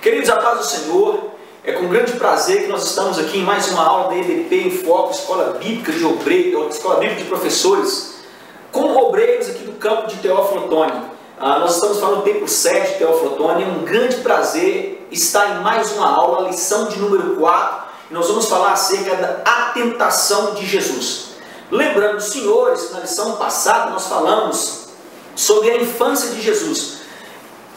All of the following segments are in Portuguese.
Queridos, a paz do Senhor, é com grande prazer que nós estamos aqui em mais uma aula da EBP em Foco, Escola Bíblica de Obreiros, Escola Bíblica de Professores, com obreiros aqui do campo de Teófilo Otoni. Nós estamos falando do tempo 7 de Teófilo Otoni, é um grande prazer estar em mais uma aula, lição de número 4, e nós vamos falar acerca da tentação de Jesus. Lembrando, senhores, na lição passada nós falamos sobre a infância de Jesus,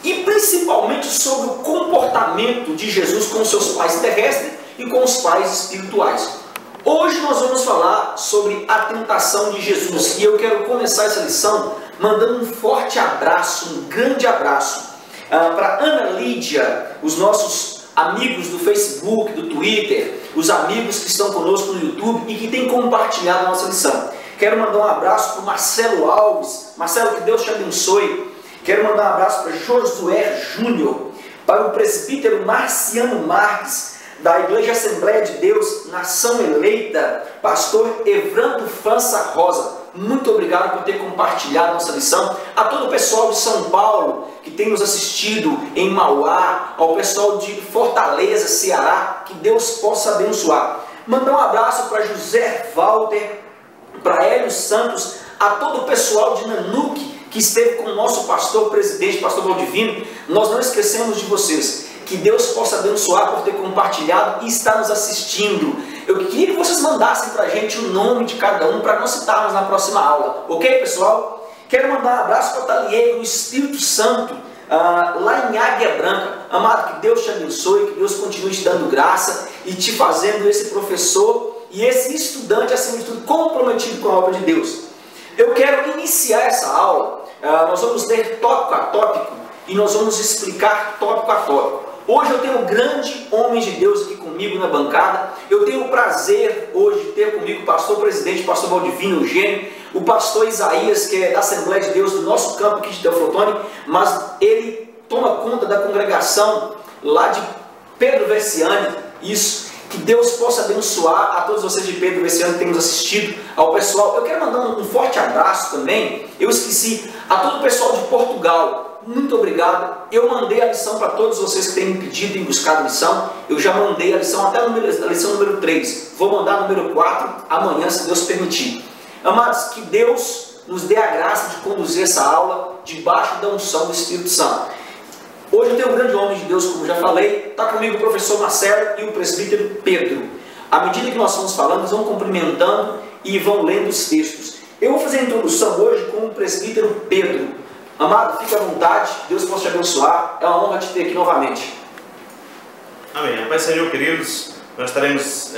e principalmente sobre o comportamento de Jesus com seus pais terrestres e com os pais espirituais. Hoje nós vamos falar sobre a tentação de Jesus, e eu quero começar essa lição mandando um forte abraço, um grande abraço para Ana Lídia, os nossos amigos do Facebook, do Twitter, os amigos que estão conosco no YouTube e que têm compartilhado a nossa lição. Quero mandar um abraço para o Marcelo Alves. Marcelo, que Deus te abençoe. Quero mandar um abraço para Josué Júnior, para o presbítero Marciano Marques, da Igreja Assembleia de Deus, Nação Eleita, pastor Evrando França Rosa. Muito obrigado por ter compartilhado nossa lição. A todo o pessoal de São Paulo que tem nos assistido em Mauá, ao pessoal de Fortaleza, Ceará, que Deus possa abençoar. Mandar um abraço para José Walter, para Hélio Santos, a todo o pessoal de Nanuque, que esteve com o nosso pastor presidente, pastor Valdivino. Nós não esquecemos de vocês. Que Deus possa abençoar por ter compartilhado e estar nos assistindo. Eu queria que vocês mandassem para a gente o nome de cada um para nós citarmos na próxima aula. Ok, pessoal? Quero mandar um abraço para o Talieiro, no Espírito Santo, lá em Águia Branca. Amado, que Deus te abençoe, que Deus continue te dando graça e te fazendo esse professor e esse estudante, acima de tudo, comprometido com a obra de Deus. Eu quero iniciar essa aula. Nós vamos ler tópico a tópico e nós vamos explicar tópico a tópico. Hoje eu tenho um grande homem de Deus aqui comigo na bancada. Eu tenho o prazer hoje de ter comigo o pastor presidente, pastor Valdivino Eugênio, o pastor Isaías, que é da Assembleia de Deus do nosso campo aqui de Teófilo Otoni, mas ele toma conta da congregação lá de Pedro Veciani. Isso. Que Deus possa abençoar a todos vocês de Pedro Veciani que têm nos assistido, ao pessoal. Eu quero mandar um forte abraço também. Eu esqueci a todo o pessoal de Portugal. Muito obrigado. Eu mandei a lição para todos vocês que têm me pedido em buscar a lição. Eu já mandei a lição até a lição número 3. Vou mandar a número 4 amanhã, se Deus permitir. Amados, que Deus nos dê a graça de conduzir essa aula debaixo da unção do Espírito Santo. Hoje eu tenho um grande homem de Deus, como já falei. Está comigo o professor Marcelo e o presbítero Pedro. À medida que nós vamos falando, eles vão cumprimentando e vão lendo os textos. Eu vou fazer a introdução hoje com o presbítero Pedro. Amado, fique à vontade, Deus possa te abençoar, é uma honra te ter aqui novamente. Amém. Pai Senhor, queridos, nós estaremos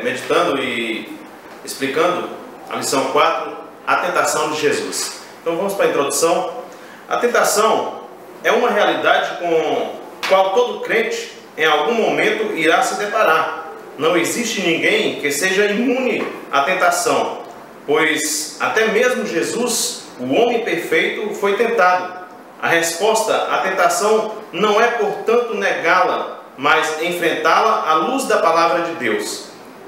meditando e explicando a lição 4, a tentação de Jesus. Então vamos para a introdução. A tentação é uma realidade com a qual todo crente em algum momento irá se deparar. Não existe ninguém que seja imune à tentação, pois até mesmo Jesus, o homem perfeito, foi tentado. A resposta à tentação não é, portanto, negá-la, mas enfrentá-la à luz da palavra de Deus.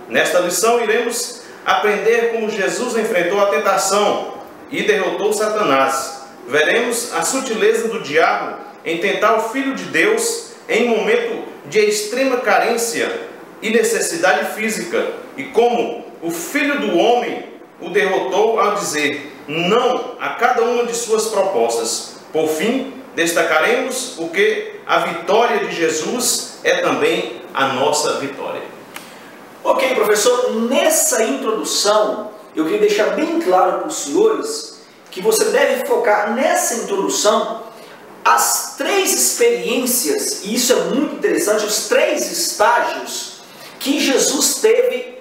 Nesta lição iremos aprender como Jesus enfrentou a tentação e derrotou Satanás. Veremos a sutileza do diabo em tentar o Filho de Deus em um momento de extrema carência e necessidade física, e como o Filho do Homem o derrotou ao dizer não a cada uma de suas propostas. Por fim, destacaremos o que a vitória de Jesus é também a nossa vitória. Ok, professor, nessa introdução, eu queria deixar bem claro para os senhores que você deve focar nessa introdução as 3 experiências, e isso é muito interessante, os 3 estágios que Jesus teve,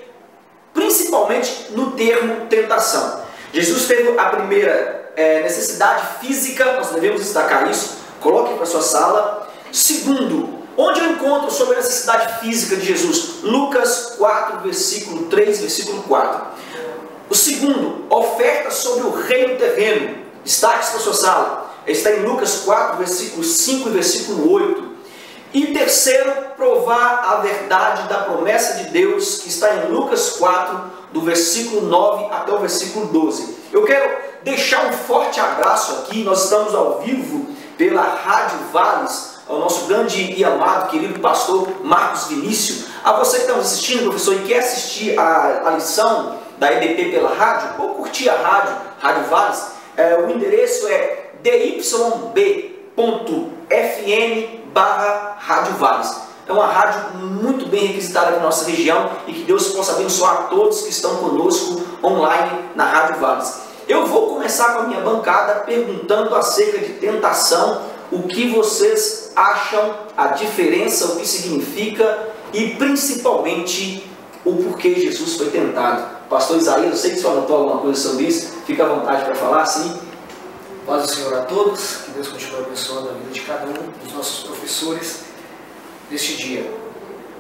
principalmente no termo tentação. Jesus teve a primeira necessidade física, nós devemos destacar isso, coloque para a sua sala. Segundo, onde eu encontro sobre a necessidade física de Jesus? Lucas 4, versículo 3, versículo 4. O segundo, oferta sobre o reino terreno, destaque para a sua sala, está em Lucas 4, versículo 5 e versículo 8. E terceiro, provar a verdade da promessa de Deus, que está em Lucas 4, do versículo 9 até o versículo 12. Eu quero deixar um forte abraço aqui, nós estamos ao vivo pela Rádio Vales, ao nosso grande e amado, querido pastor Marcos Vinícius. A você que está nos assistindo, professor, e quer assistir a lição da EBP pela rádio, ou curtir a Rádio Vales, o endereço é dyb.fm/Rádio Vales. É uma rádio muito bem requisitada na nossa região e que Deus possa abençoar a todos que estão conosco online na Rádio Vales. Eu vou começar com a minha bancada perguntando acerca de tentação, o que vocês acham, a diferença, o que significa e principalmente o porquê Jesus foi tentado. Pastor Isaías, eu sei que o senhor anotou alguma coisa sobre isso, fica à vontade para falar, sim. Paz do Senhor a todos, que Deus continue abençoando a vida de cada um dos nossos professores neste dia.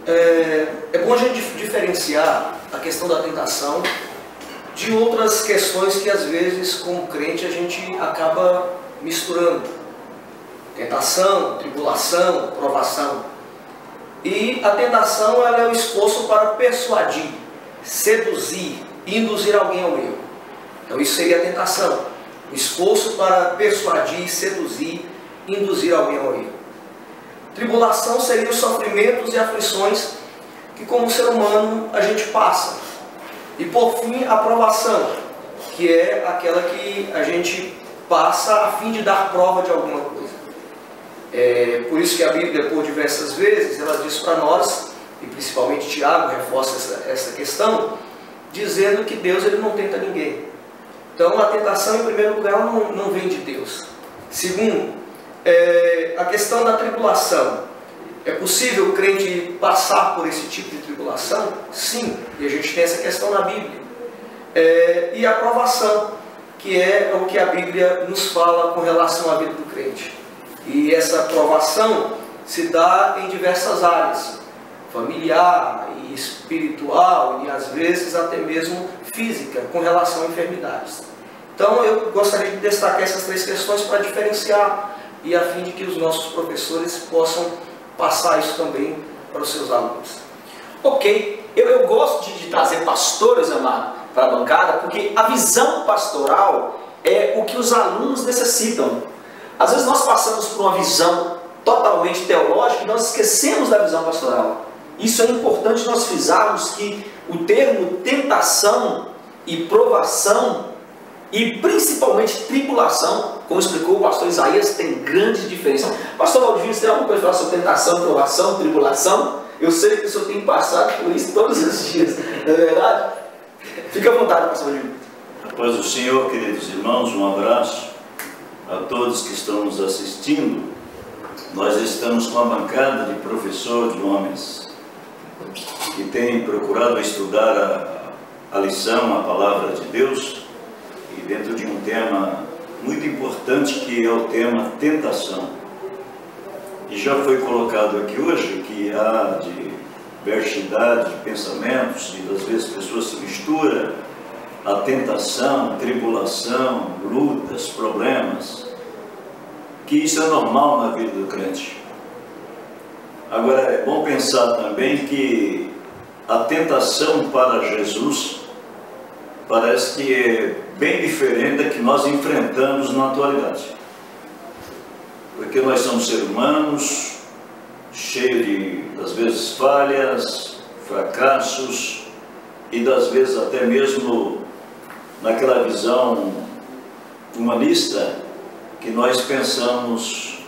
É bom a gente diferenciar a questão da tentação de outras questões que às vezes, como crente, a gente acaba misturando. Tentação, tribulação, provação. E a tentação, ela é o esforço para persuadir, seduzir, induzir alguém ao erro. Então isso seria a tentação. O esforço para persuadir, seduzir, induzir alguém ao erro. Tribulação seria os sofrimentos e aflições que como ser humano a gente passa. E por fim, a provação, que é aquela que a gente passa a fim de dar prova de alguma coisa. Por isso que a Bíblia, por diversas vezes, ela diz para nós, e principalmente Tiago reforça essa questão, dizendo que Deus ele não tenta ninguém. Então a tentação, em primeiro lugar, não vem de Deus. Segundo, a questão da tribulação. É possível o crente passar por esse tipo de tribulação? Sim, e a gente tem essa questão na Bíblia. E a provação, que é o que a Bíblia nos fala com relação à vida do crente. E essa provação se dá em diversas áreas, familiar, e espiritual e às vezes até mesmo física, com relação a enfermidades. Então eu gostaria de destacar essas três questões para diferenciar e a fim de que os nossos professores possam passar isso também para os seus alunos. Ok, eu gosto de trazer pastores, amado, para a bancada, porque a visão pastoral é o que os alunos necessitam. Às vezes nós passamos por uma visão totalmente teológica e nós esquecemos da visão pastoral. Isso é importante nós frisarmos que o termo tentação e provação e principalmente tribulação, como explicou o pastor Isaías, tem grande diferença. Pastor Valdivino, você tem alguma coisa para falar sobre tentação, provação, tribulação? Eu sei que o senhor tem passado por isso todos os dias, não é verdade? Fique à vontade, pastor Valdivino. A paz do Senhor, queridos irmãos, um abraço a todos que estão nos assistindo. Nós estamos com uma bancada de professores, de homens que têm procurado estudar a lição, a palavra de Deus, e dentro de um tema muito importante que é o tema tentação. E já foi colocado aqui hoje que há diversidade de pensamentos e às vezes pessoas se misturam a tentação, tribulação, lutas, problemas, que isso é normal na vida do crente. Agora é bom pensar também que a tentação para Jesus parece que é bem diferente da que nós enfrentamos na atualidade. Porque nós somos seres humanos, cheios de, às vezes, falhas, fracassos e das vezes até mesmo naquela visão humanista que nós pensamos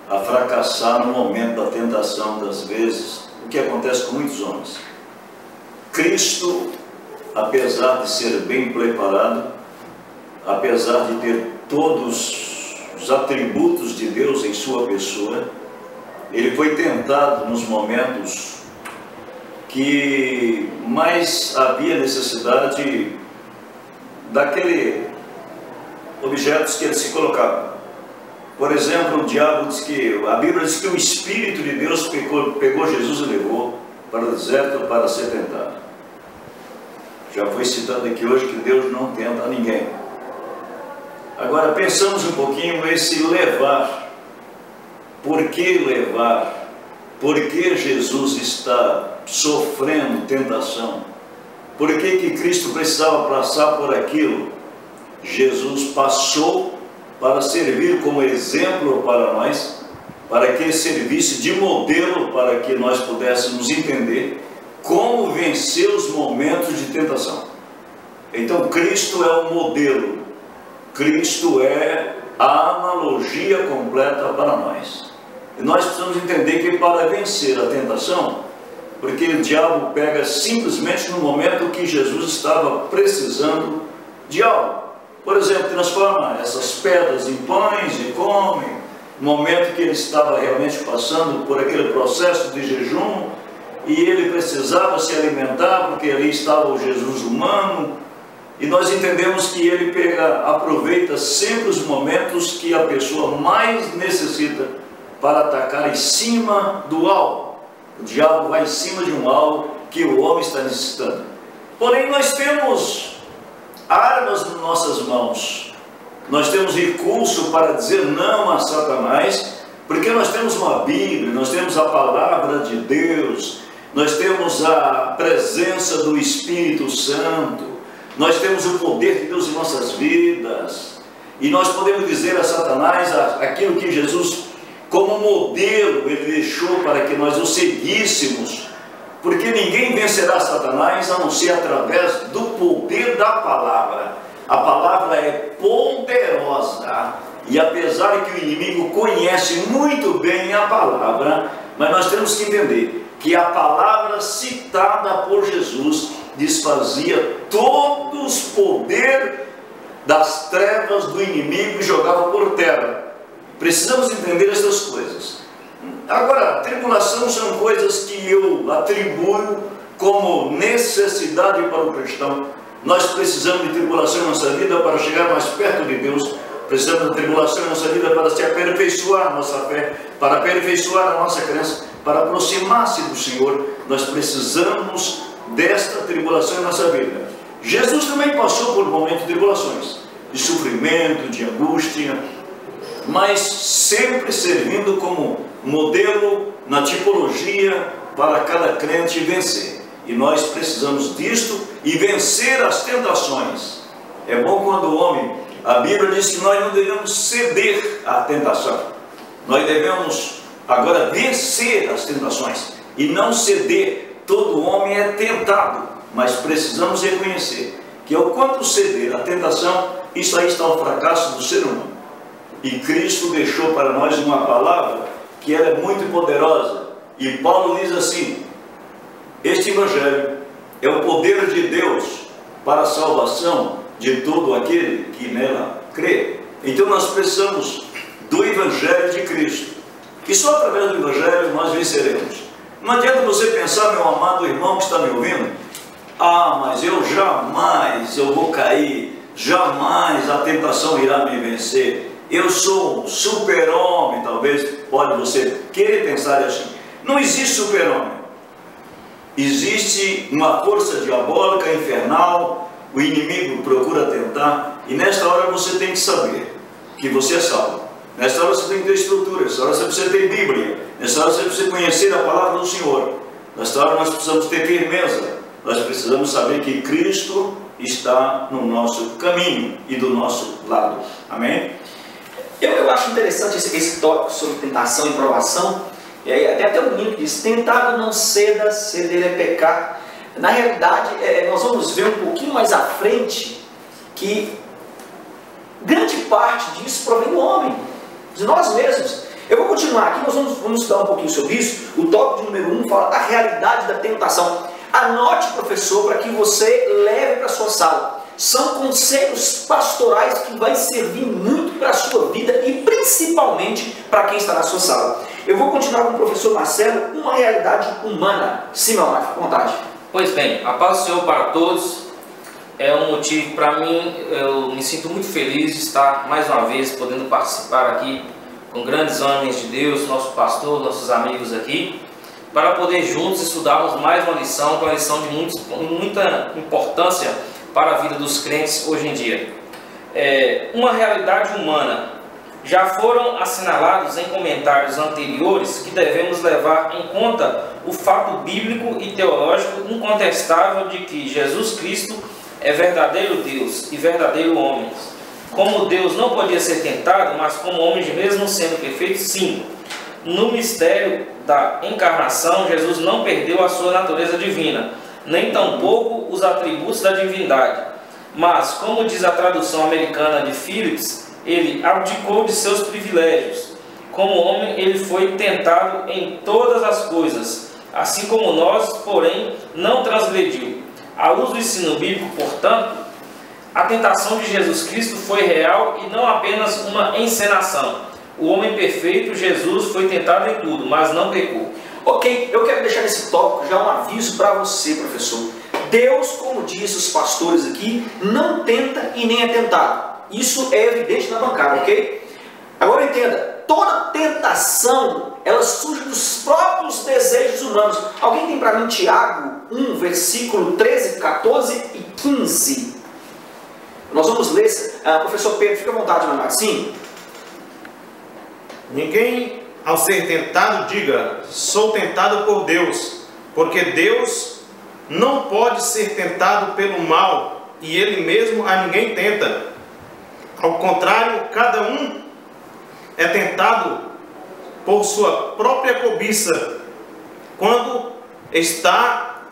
a fracassar no momento da tentação das vezes, o que acontece com muitos homens. Cristo, apesar de ser bem preparado, apesar de ter todos os atributos de Deus em sua pessoa, ele foi tentado nos momentos que mais havia necessidade daquele objetos que ele se colocava. Por exemplo, o diabo diz que, a Bíblia diz que o Espírito de Deus pegou Jesus e levou para o deserto para ser tentado. Já foi citado aqui hoje que Deus não tenta ninguém. Agora pensamos um pouquinho esse levar. Por que levar? Por que Jesus está sofrendo tentação? Por que Cristo precisava passar por aquilo? Jesus passou para servir como exemplo para nós para que servisse de modelo para que nós pudéssemos entender como vencer os momentos de tentação. Então Cristo é o modelo, Cristo é a analogia completa para nós. E nós precisamos entender que para vencer a tentação, porque o diabo pega simplesmente no momento que Jesus estava precisando de algo. Por exemplo, transforma essas pedras em pães e come. No momento que ele estava realmente passando por aquele processo de jejum, e ele precisava se alimentar, porque ali estava o Jesus humano. E nós entendemos que ele aproveita sempre os momentos que a pessoa mais necessita para atacar em cima do alvo. O diabo vai em cima de um alvo que o homem está necessitando. Porém, nós temos armas nas nossas mãos. Nós temos recurso para dizer não a Satanás, porque nós temos uma Bíblia, nós temos a palavra de Deus, nós temos a presença do Espírito Santo, nós temos o poder de Deus em nossas vidas, e nós podemos dizer a Satanás aquilo que Jesus, como modelo, ele deixou para que nós o seguíssemos, porque ninguém vencerá Satanás a não ser através do poder da palavra. A palavra é poderosa, e apesar que o inimigo conhece muito bem a palavra, mas nós temos que entender que a palavra citada por Jesus desfazia todos os poderes das trevas do inimigo e jogava por terra. Precisamos entender essas coisas. Agora, tribulação são coisas que eu atribuo como necessidade para o cristão. Nós precisamos de tribulação em nossa vida para chegar mais perto de Deus. Precisamos de tribulação em nossa vida para se aperfeiçoar a nossa fé, para aperfeiçoar a nossa crença, para aproximar-se do Senhor. Nós precisamos desta tribulação em nossa vida. Jesus também passou por momentos de tribulações, de sofrimento, de angústia, mas sempre servindo como modelo na tipologia para cada crente vencer. E nós precisamos disto e vencer as tentações. É bom quando o homem, a Bíblia diz que nós não devemos ceder à tentação. Nós devemos agora vencer as tentações e não ceder. Todo homem é tentado, mas precisamos reconhecer que ao quanto ceder à tentação, isso aí está o fracasso do ser humano. E Cristo deixou para nós uma palavra que ela é muito poderosa. E Paulo diz assim: este Evangelho é o poder de Deus para a salvação de todo aquele que nela crê. Então nós precisamos do Evangelho de Cristo. E só através do Evangelho nós venceremos. Não adianta você pensar, meu amado irmão que está me ouvindo, mas eu jamais vou cair, jamais a tentação irá me vencer. Eu sou um super-homem, talvez pode você querer pensar assim. Não existe super-homem. Existe uma força diabólica, infernal, o inimigo procura tentar, e nesta hora você tem que saber que você é salvo. Nesta hora você tem que ter estrutura, nesta hora você precisa ter Bíblia, nesta hora você precisa conhecer a palavra do Senhor. Nesta hora nós precisamos ter firmeza, nós precisamos saber que Cristo está no nosso caminho e do nosso lado. Amém? Eu acho interessante esse tópico sobre tentação e provação. Até um hino que diz: tentado não ceda, ceder é pecar. Na realidade, nós vamos ver um pouquinho mais à frente que grande parte disso provém do homem, de nós mesmos. Eu vou continuar aqui, nós vamos estudar um pouquinho sobre isso. O tópico número 1 fala da realidade da tentação. Anote, professor, para que você leve para a sua sala. São conselhos pastorais que vai servir muito para a sua vida e principalmente para quem está na sua sala. Eu vou continuar com o professor Marcelo, uma realidade humana. Sim, meu amado, fique à vontade. Pois bem, a paz do Senhor para todos. É um motivo para mim, eu me sinto muito feliz de estar mais uma vez podendo participar aqui com grandes homens de Deus, nosso pastor, nossos amigos aqui, para poder juntos estudarmos mais uma lição, que é uma lição de muita importância para a vida dos crentes hoje em dia. Uma realidade humana. Já foram assinalados em comentários anteriores que devemos levar em conta o fato bíblico e teológico incontestável de que Jesus Cristo é verdadeiro Deus e verdadeiro homem. Como Deus não podia ser tentado, mas como homem mesmo sendo perfeito, sim. no mistério da encarnação, Jesus não perdeu a sua natureza divina, nem tampouco os atributos da divindade. Mas, como diz a tradução americana de Phillips, ele abdicou de seus privilégios. Como homem, ele foi tentado em todas as coisas, assim como nós, porém, não transgrediu. À luz do ensino bíblico, portanto, a tentação de Jesus Cristo foi real e não apenas uma encenação. O homem perfeito, Jesus, foi tentado em tudo, mas não pecou. Ok, eu quero deixar nesse tópico já um aviso para você, professor. Deus, como disse os pastores aqui, não tenta e nem é tentado. Isso é evidente na bancada, ok? Agora entenda, toda tentação, ela surge dos próprios desejos humanos. Alguém tem para mim Tiago 1, versículo 13, 14 e 15? Nós vamos ler, professor Pedro, fica à vontade, meu amado. Sim. Ninguém, ao ser tentado, diga, sou tentado por Deus, porque Deus não pode ser tentado pelo mal, e Ele mesmo a ninguém tenta. Ao contrário, cada um é tentado por sua própria cobiça, quando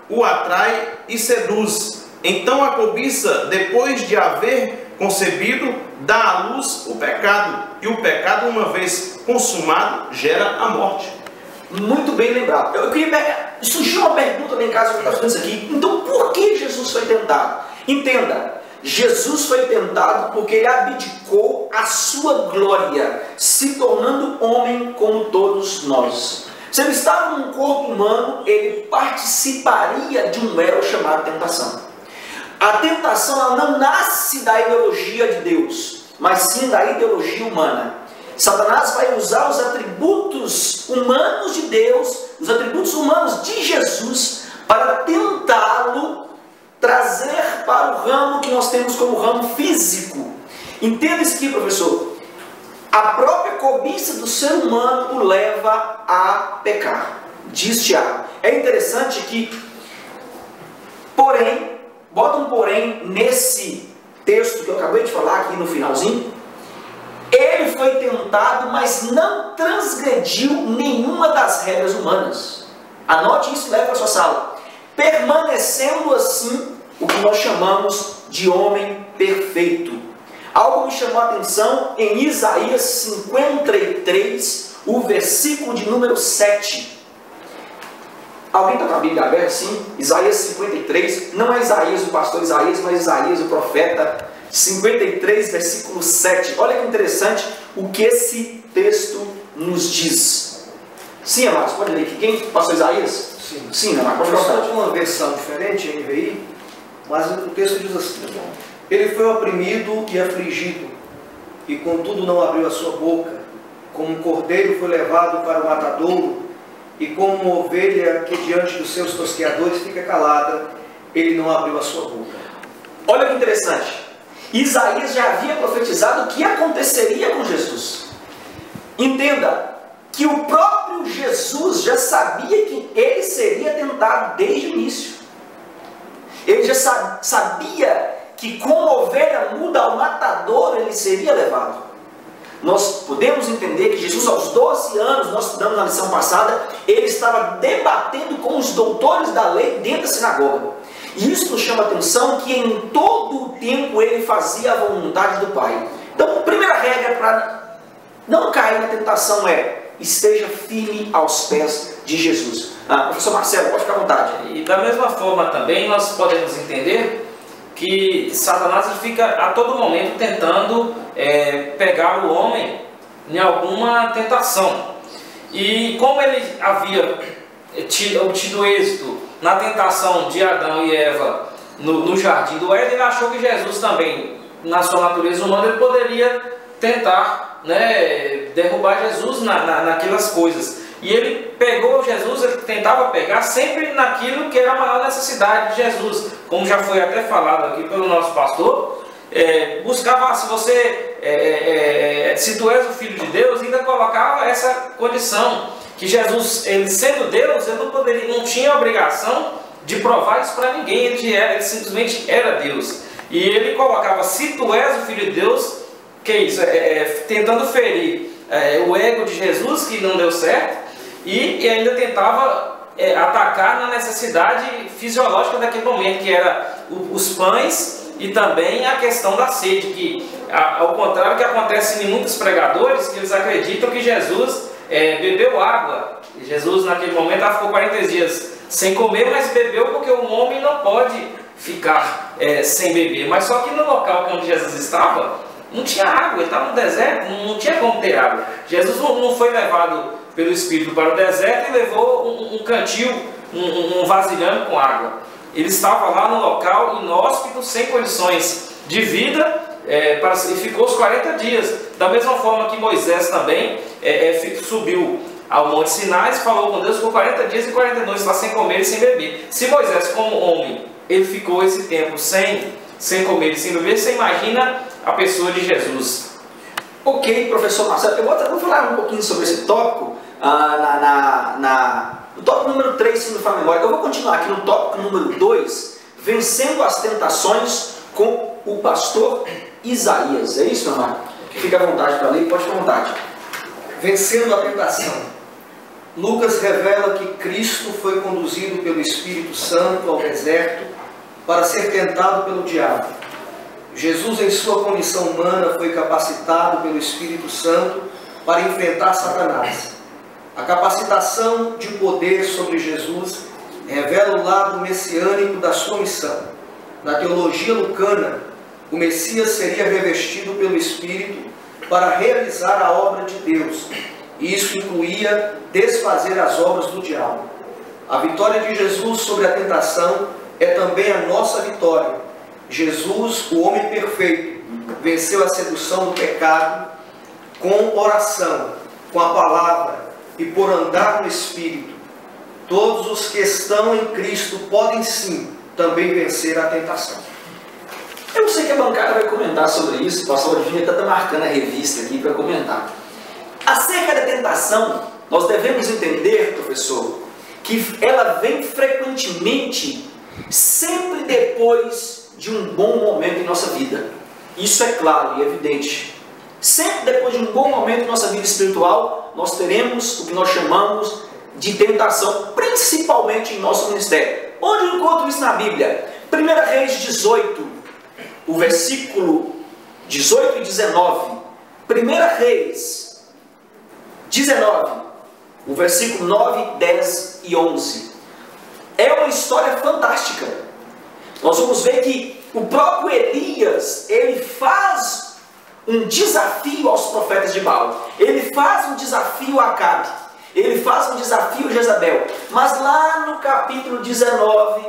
o atrai e seduz. Então a cobiça, depois de haver concebido, dá à luz o pecado, e o pecado, uma vez consumado, gera a morte. Muito bem lembrado. Eu queria surgiu uma pergunta lá em casa, eu estava fazendo isso aqui. Então, por que Jesus foi tentado? Entenda, Jesus foi tentado porque ele abdicou a sua glória, se tornando homem como todos nós. Se ele estava num corpo humano, ele participaria de um elo chamado tentação. A tentação ela não nasce da ideologia de Deus, mas sim da ideologia humana. Satanás vai usar os atributos humanos de Deus, os atributos humanos de Jesus, para tentá-lo trazer para o ramo que nós temos como ramo físico. Entenda isso aqui, professor. A própria cobiça do ser humano o leva a pecar, diz Tiago. É interessante que, porém, bota um porém nesse texto que eu acabei de falar aqui no finalzinho. Ele foi tentado, mas não transgrediu nenhuma das regras humanas. Anote isso e leve para a sua sala. Permanecendo assim o que nós chamamos de homem perfeito. Algo me chamou a atenção em Isaías 53, o versículo de número 7. Alguém está com a Bíblia aberta? Sim. Isaías 53, não é Isaías o pastor Isaías, mas Isaías o profeta. 53, versículo 7. Olha que interessante o que esse texto nos diz. Sim, amados, pode ler aqui. Quem? Pastor Isaías? Sim. Sim, amado, pode Eu falar. estou com uma versão diferente, NVI, mas o texto diz assim: ele foi oprimido e afligido, e contudo não abriu a sua boca. Como um cordeiro foi levado para o matadouro, e como uma ovelha que diante dos seus tosqueadores fica calada, ele não abriu a sua boca. Olha que interessante. Isaías já havia profetizado o que aconteceria com Jesus. Entenda que o próprio Jesus já sabia que ele seria tentado desde o início. Ele já sabia que como ovelha muda ao matador ele seria levado. Nós podemos entender que Jesus, aos 12 anos, nós estudamos na lição passada, ele estava debatendo com os doutores da lei dentro da sinagoga. E isso nos chama a atenção que em todo o tempo ele fazia a vontade do Pai. Então, a primeira regra para não cair na tentação é: esteja firme aos pés de Jesus. Professor Marcelo, pode ficar à vontade. E da mesma forma também nós podemos entender que Satanás fica a todo momento tentando pegar o homem em alguma tentação. E como ele havia obtido êxito na tentação de Adão e Eva no jardim do Éden, ele achou que Jesus também, na sua natureza humana, ele poderia tentar derrubar Jesus naquelas coisas. E ele pegou Jesus, ele tentava pegar sempre naquilo que era a maior necessidade de Jesus. Como já foi até falado aqui pelo nosso pastor, buscava, se tu és o Filho de Deus, ainda colocava essa condição. Que Jesus, ele sendo Deus, ele não tinha obrigação de provar isso para ninguém, ele simplesmente era Deus. E ele colocava: se tu és o Filho de Deus, que é isso? Tentando ferir o ego de Jesus, que não deu certo, e ainda tentava atacar na necessidade fisiológica daquele momento, que era os pães e também a questão da sede, que ao contrário do que acontece em muitos pregadores, que eles acreditam que Jesus bebeu água. Jesus naquele momento ficou 40 dias sem comer, mas bebeu porque o homem não pode ficar sem beber. Mas só que no local onde Jesus estava, não tinha água, ele estava no deserto, não tinha como ter água. Jesus não foi levado pelo Espírito para o deserto e levou um cantil, um vasilhame com água. Ele estava lá no local inóspito, sem condições de vida, e ficou os 40 dias. Da mesma forma que Moisés também subiu ao Monte Sinai e falou com Deus por 40 dias e 40 noites lá sem comer e sem beber. Se Moisés, como homem, ele ficou esse tempo sem comer e sem beber, você imagina a pessoa de Jesus. Ok, professor Marcelo, eu vou falar um pouquinho sobre esse tópico no tópico número 3, se não me falha a memória. Eu vou continuar aqui no tópico número 2, vencendo as tentações com o pastor Isaías. É isso, meu irmão? Fica à vontade para ler, pode ficar à vontade. Vencendo a tentação. Lucas revela que Cristo foi conduzido pelo Espírito Santo ao deserto para ser tentado pelo diabo. Jesus, em sua condição humana, foi capacitado pelo Espírito Santo para enfrentar Satanás. A capacitação de poder sobre Jesus revela o lado messiânico da sua missão. Na teologia lucana, o Messias seria revestido pelo Espírito para realizar a obra de Deus. E isso incluía desfazer as obras do diabo. A vitória de Jesus sobre a tentação é também a nossa vitória. Jesus, o homem perfeito, venceu a sedução do pecado com oração, com a palavra e por andar no Espírito. Todos os que estão em Cristo podem sim também vencer a tentação. Eu sei que a bancada vai comentar sobre isso, o pastor Odinho está marcando a revista aqui para comentar. Acerca da tentação, nós devemos entender, professor, que ela vem frequentemente, sempre depois de um bom momento em nossa vida. Isso é claro e evidente. Sempre depois de um bom momento em nossa vida espiritual, nós teremos o que nós chamamos de tentação, principalmente em nosso ministério. Onde eu encontro isso na Bíblia? 1 Reis 18, o versículo 18 e 19. 1 Reis 19, o versículo 9, 10 e 11. É uma história fantástica. Nós vamos ver que o próprio Elias, ele faz um desafio aos profetas de Baal. Ele faz um desafio a Acabe. Ele faz um desafio a Jezabel. Mas lá no capítulo 19,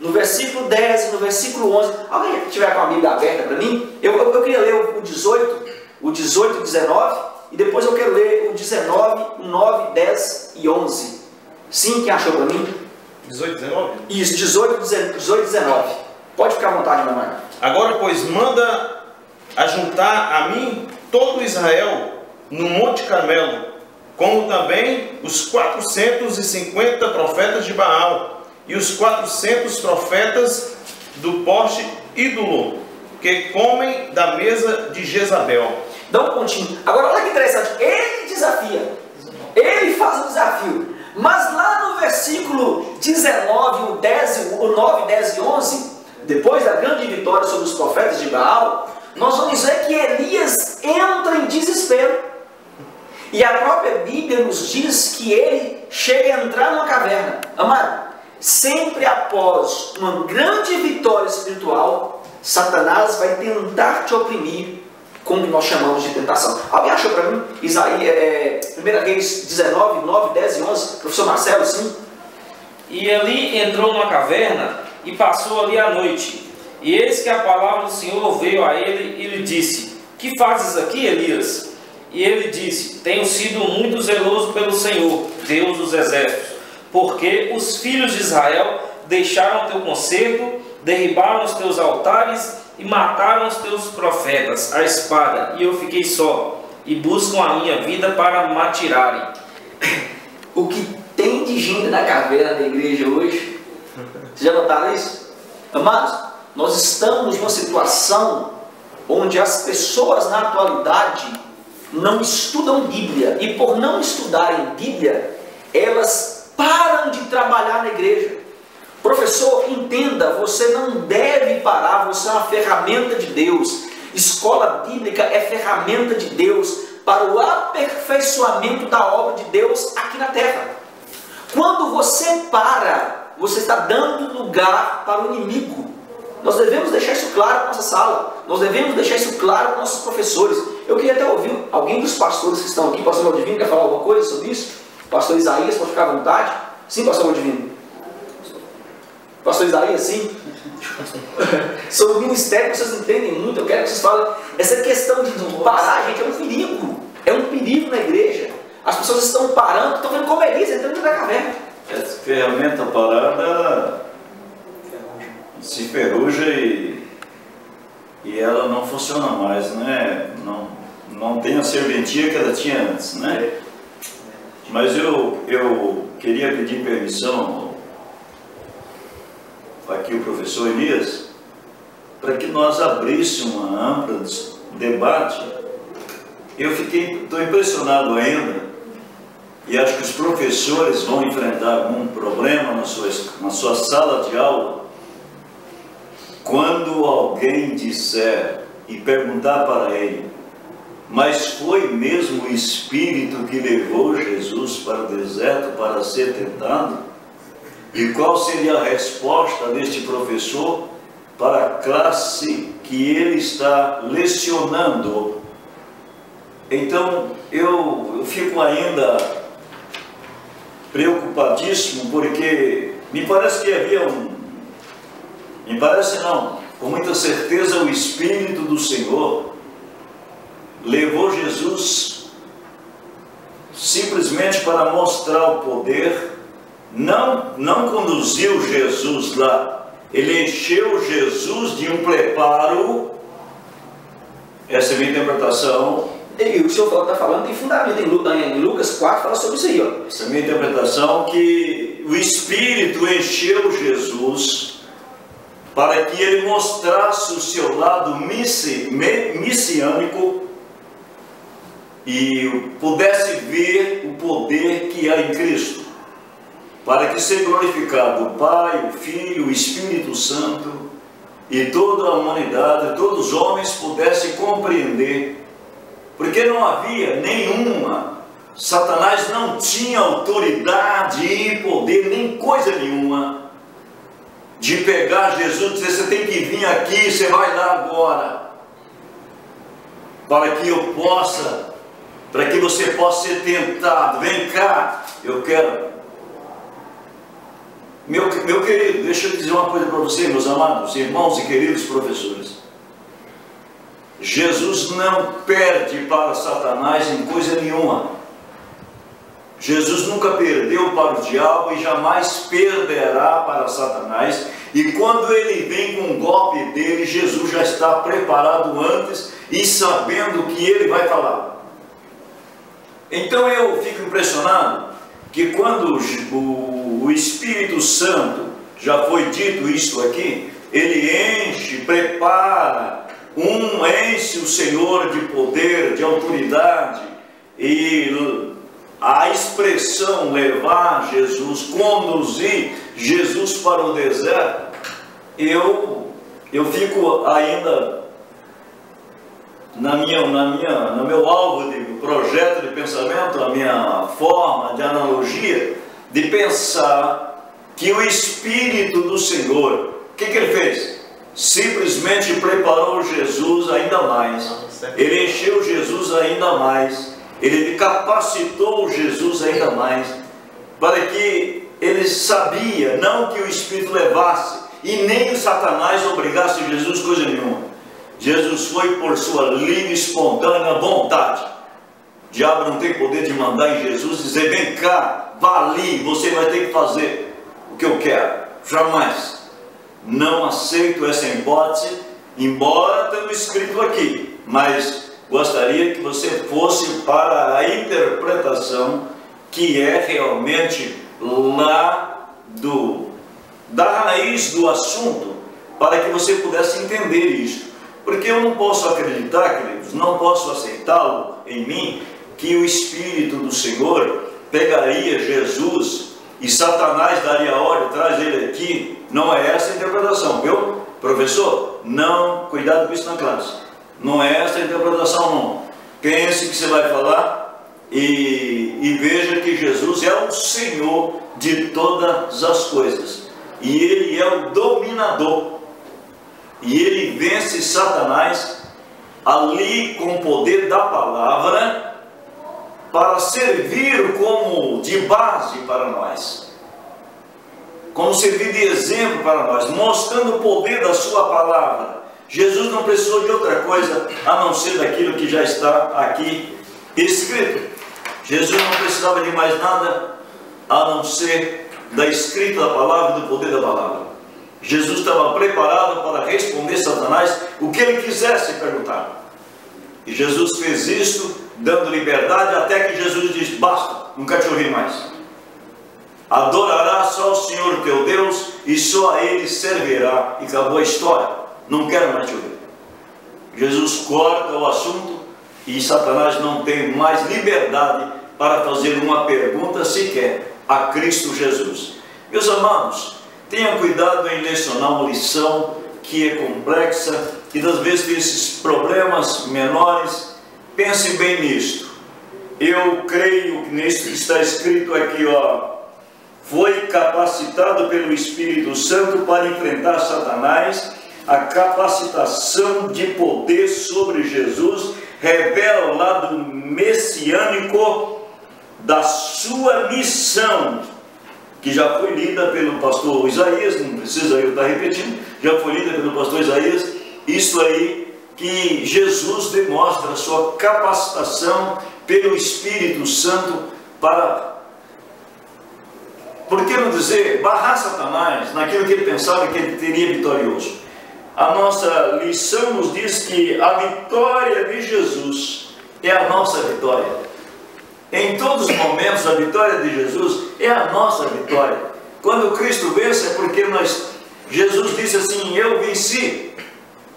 no versículo 10 e no versículo 11, alguém tiver com a Bíblia aberta para mim? Eu queria ler o 18 e 19, e depois eu quero ler o 19, o 9, 10 e 11. Sim, quem achou para mim? 18, 19? Isso, 18 e 19. Pode ficar à vontade, meu irmão. Agora, pois, manda ajuntar a mim todo Israel no Monte Carmelo, como também os 450 profetas de Baal e os 400 profetas do poste ídolo, que comem da mesa de Jezabel. Dá um pontinho. Agora, olha que interessante. Ele desafia. Ele faz o desafio. Mas lá no versículo 19, o 9, 10 e 11, depois da grande vitória sobre os profetas de Baal, nós vamos ver que Elias entra em desespero. E a própria Bíblia nos diz que ele chega a entrar numa caverna. Amado, sempre após uma grande vitória espiritual, Satanás vai tentar te oprimir com o que nós chamamos de tentação. Alguém achou para mim? 1 Reis 19, 9, 10 e 11. Professor Marcelo, sim. E ali entrou numa caverna e passou ali a noite. E eis que a palavra do Senhor veio a ele e lhe disse: que fazes aqui, Elias? E ele disse: tenho sido muito zeloso pelo Senhor, Deus dos exércitos, porque os filhos de Israel deixaram o teu concerto, derribaram os teus altares e mataram os teus profetas à espada, e eu fiquei só, e buscam a minha vida para me atirarem. O que tem de gente na caverna da igreja hoje? Vocês já notaram isso? Amados, nós estamos numa situação onde as pessoas na atualidade não estudam Bíblia, e por não estudarem Bíblia, elas param de trabalhar na igreja. Professor, entenda, você não deve parar, você é uma ferramenta de Deus. Escola bíblica é ferramenta de Deus para o aperfeiçoamento da obra de Deus aqui na terra. Quando você para, você está dando lugar para o inimigo. Nós devemos deixar isso claro na nossa sala. Nós devemos deixar isso claro para nossos professores. Eu queria até ouvir alguém dos pastores que estão aqui. Pastor Valdivino, quer falar alguma coisa sobre isso? Pastor Isaías, pode ficar à vontade. Sim, pastor Valdivino. Pastor Isaías, sim. Sobre o ministério, vocês entendem muito. Eu quero que vocês falem. Essa questão de parar, gente, é um perigo. É um perigo na igreja. As pessoas estão parando, estão vendo como Elias entrando dentro da caverna. Essa ferramenta parada se ferruja e ela não funciona mais, né? Não tem a serventia que ela tinha antes, né? Mas eu queria pedir permissão aqui o professor Elias para que nós abríssemos uma ampla debate. Eu estou impressionado ainda, e acho que os professores vão enfrentar algum problema na sua sala de aula, quando alguém disser e perguntar para ele: mas foi mesmo o Espírito que levou Jesus para o deserto para ser tentado? E qual seria a resposta deste professor para a classe que ele está lecionando? Então eu fico ainda preocupadíssimo, porque me parece que havia me parece não, com muita certeza o Espírito do Senhor levou Jesus simplesmente para mostrar o poder, não conduziu Jesus lá, ele encheu Jesus de um preparo. Essa é a minha interpretação. E o senhor está falando, tem fundamento em Lucas 4, fala sobre isso aí, ó. Essa é a minha interpretação, que o Espírito encheu Jesus para que ele mostrasse o seu lado messiânico e pudesse ver o poder que há em Cristo, para que seja glorificado o Pai, o Filho, o Espírito Santo, e toda a humanidade, todos os homens pudessem compreender. Porque não havia nenhuma, Satanás não tinha autoridade e poder, nem coisa nenhuma, de pegar Jesus e dizer: você tem que vir aqui, você vai lá agora, para que você possa ser tentado. Vem cá, eu quero. Meu querido, deixa eu dizer uma coisa para você, meus amados irmãos e queridos professores. Jesus não perde para Satanás em coisa nenhuma. Jesus nunca perdeu para o diabo e jamais perderá para Satanás. E quando ele vem com um golpe dele, Jesus já está preparado antes e sabendo o que ele vai falar. Então eu fico impressionado que quando o Espírito Santo, já foi dito isso aqui, ele enche, prepara, enche o Senhor de poder, de autoridade, e a expressão levar Jesus, conduzir Jesus para o deserto, eu fico ainda no meu alvo de projeto de pensamento, a minha forma de analogia, de pensar que o Espírito do Senhor, o que ele fez? Simplesmente preparou Jesus ainda mais, ele encheu Jesus ainda mais, ele capacitou Jesus ainda mais, para que ele sabia, não que o Espírito levasse, e nem o Satanás obrigasse Jesus coisa nenhuma. Jesus foi por sua livre e espontânea vontade. O diabo não tem poder de mandar em Jesus e dizer: vem cá, vá ali, você vai ter que fazer o que eu quero. Jamais. Não aceito essa hipótese, embora tenha escrito aqui, mas gostaria que você fosse para a interpretação que é realmente lá da raiz do assunto, para que você pudesse entender isso. Porque eu não posso acreditar, queridos, não posso aceitá-lo em mim, que o Espírito do Senhor pegaria Jesus e Satanás daria ordem, traz ele aqui. Não é essa a interpretação, viu? Professor, não, cuidado com isso na classe. Não é essa a interpretação, não. Pense que você vai falar e veja que Jesus é o Senhor de todas as coisas. E Ele é o dominador. E Ele vence Satanás ali com o poder da palavra para servir como de base para nós. Como servir de exemplo para nós, mostrando o poder da sua palavra. Jesus não precisou de outra coisa a não ser daquilo que já está aqui escrito. Jesus não precisava de mais nada a não ser da escrita da palavra e do poder da palavra. Jesus estava preparado para responder Satanás o que ele quisesse perguntar. E Jesus fez isto, dando liberdade, até que Jesus disse: basta, nunca te ouvi mais. Adorarás só o Senhor teu Deus e só a Ele servirá. E acabou a história. Não quero mais te ouvir. Jesus corta o assunto e Satanás não tem mais liberdade para fazer uma pergunta sequer a Cristo Jesus. Meus amados, tenham cuidado em lecionar uma lição que é complexa e das vezes tem esses problemas menores. Pense bem nisto. Eu creio que nisso que está escrito aqui, ó, foi capacitado pelo Espírito Santo para enfrentar Satanás. A capacitação de poder sobre Jesus revela o lado messiânico da sua missão, que já foi lida pelo pastor Isaías, não precisa eu estar repetindo, já foi lida pelo pastor Isaías. Isso aí que Jesus demonstra a sua capacitação pelo Espírito Santo para, por que não dizer, barrar Satanás naquilo que ele pensava que ele teria vitorioso. A nossa lição nos diz que a vitória de Jesus é a nossa vitória. Em todos os momentos, a vitória de Jesus é a nossa vitória. Quando Cristo vence, é porque Jesus disse assim: eu venci,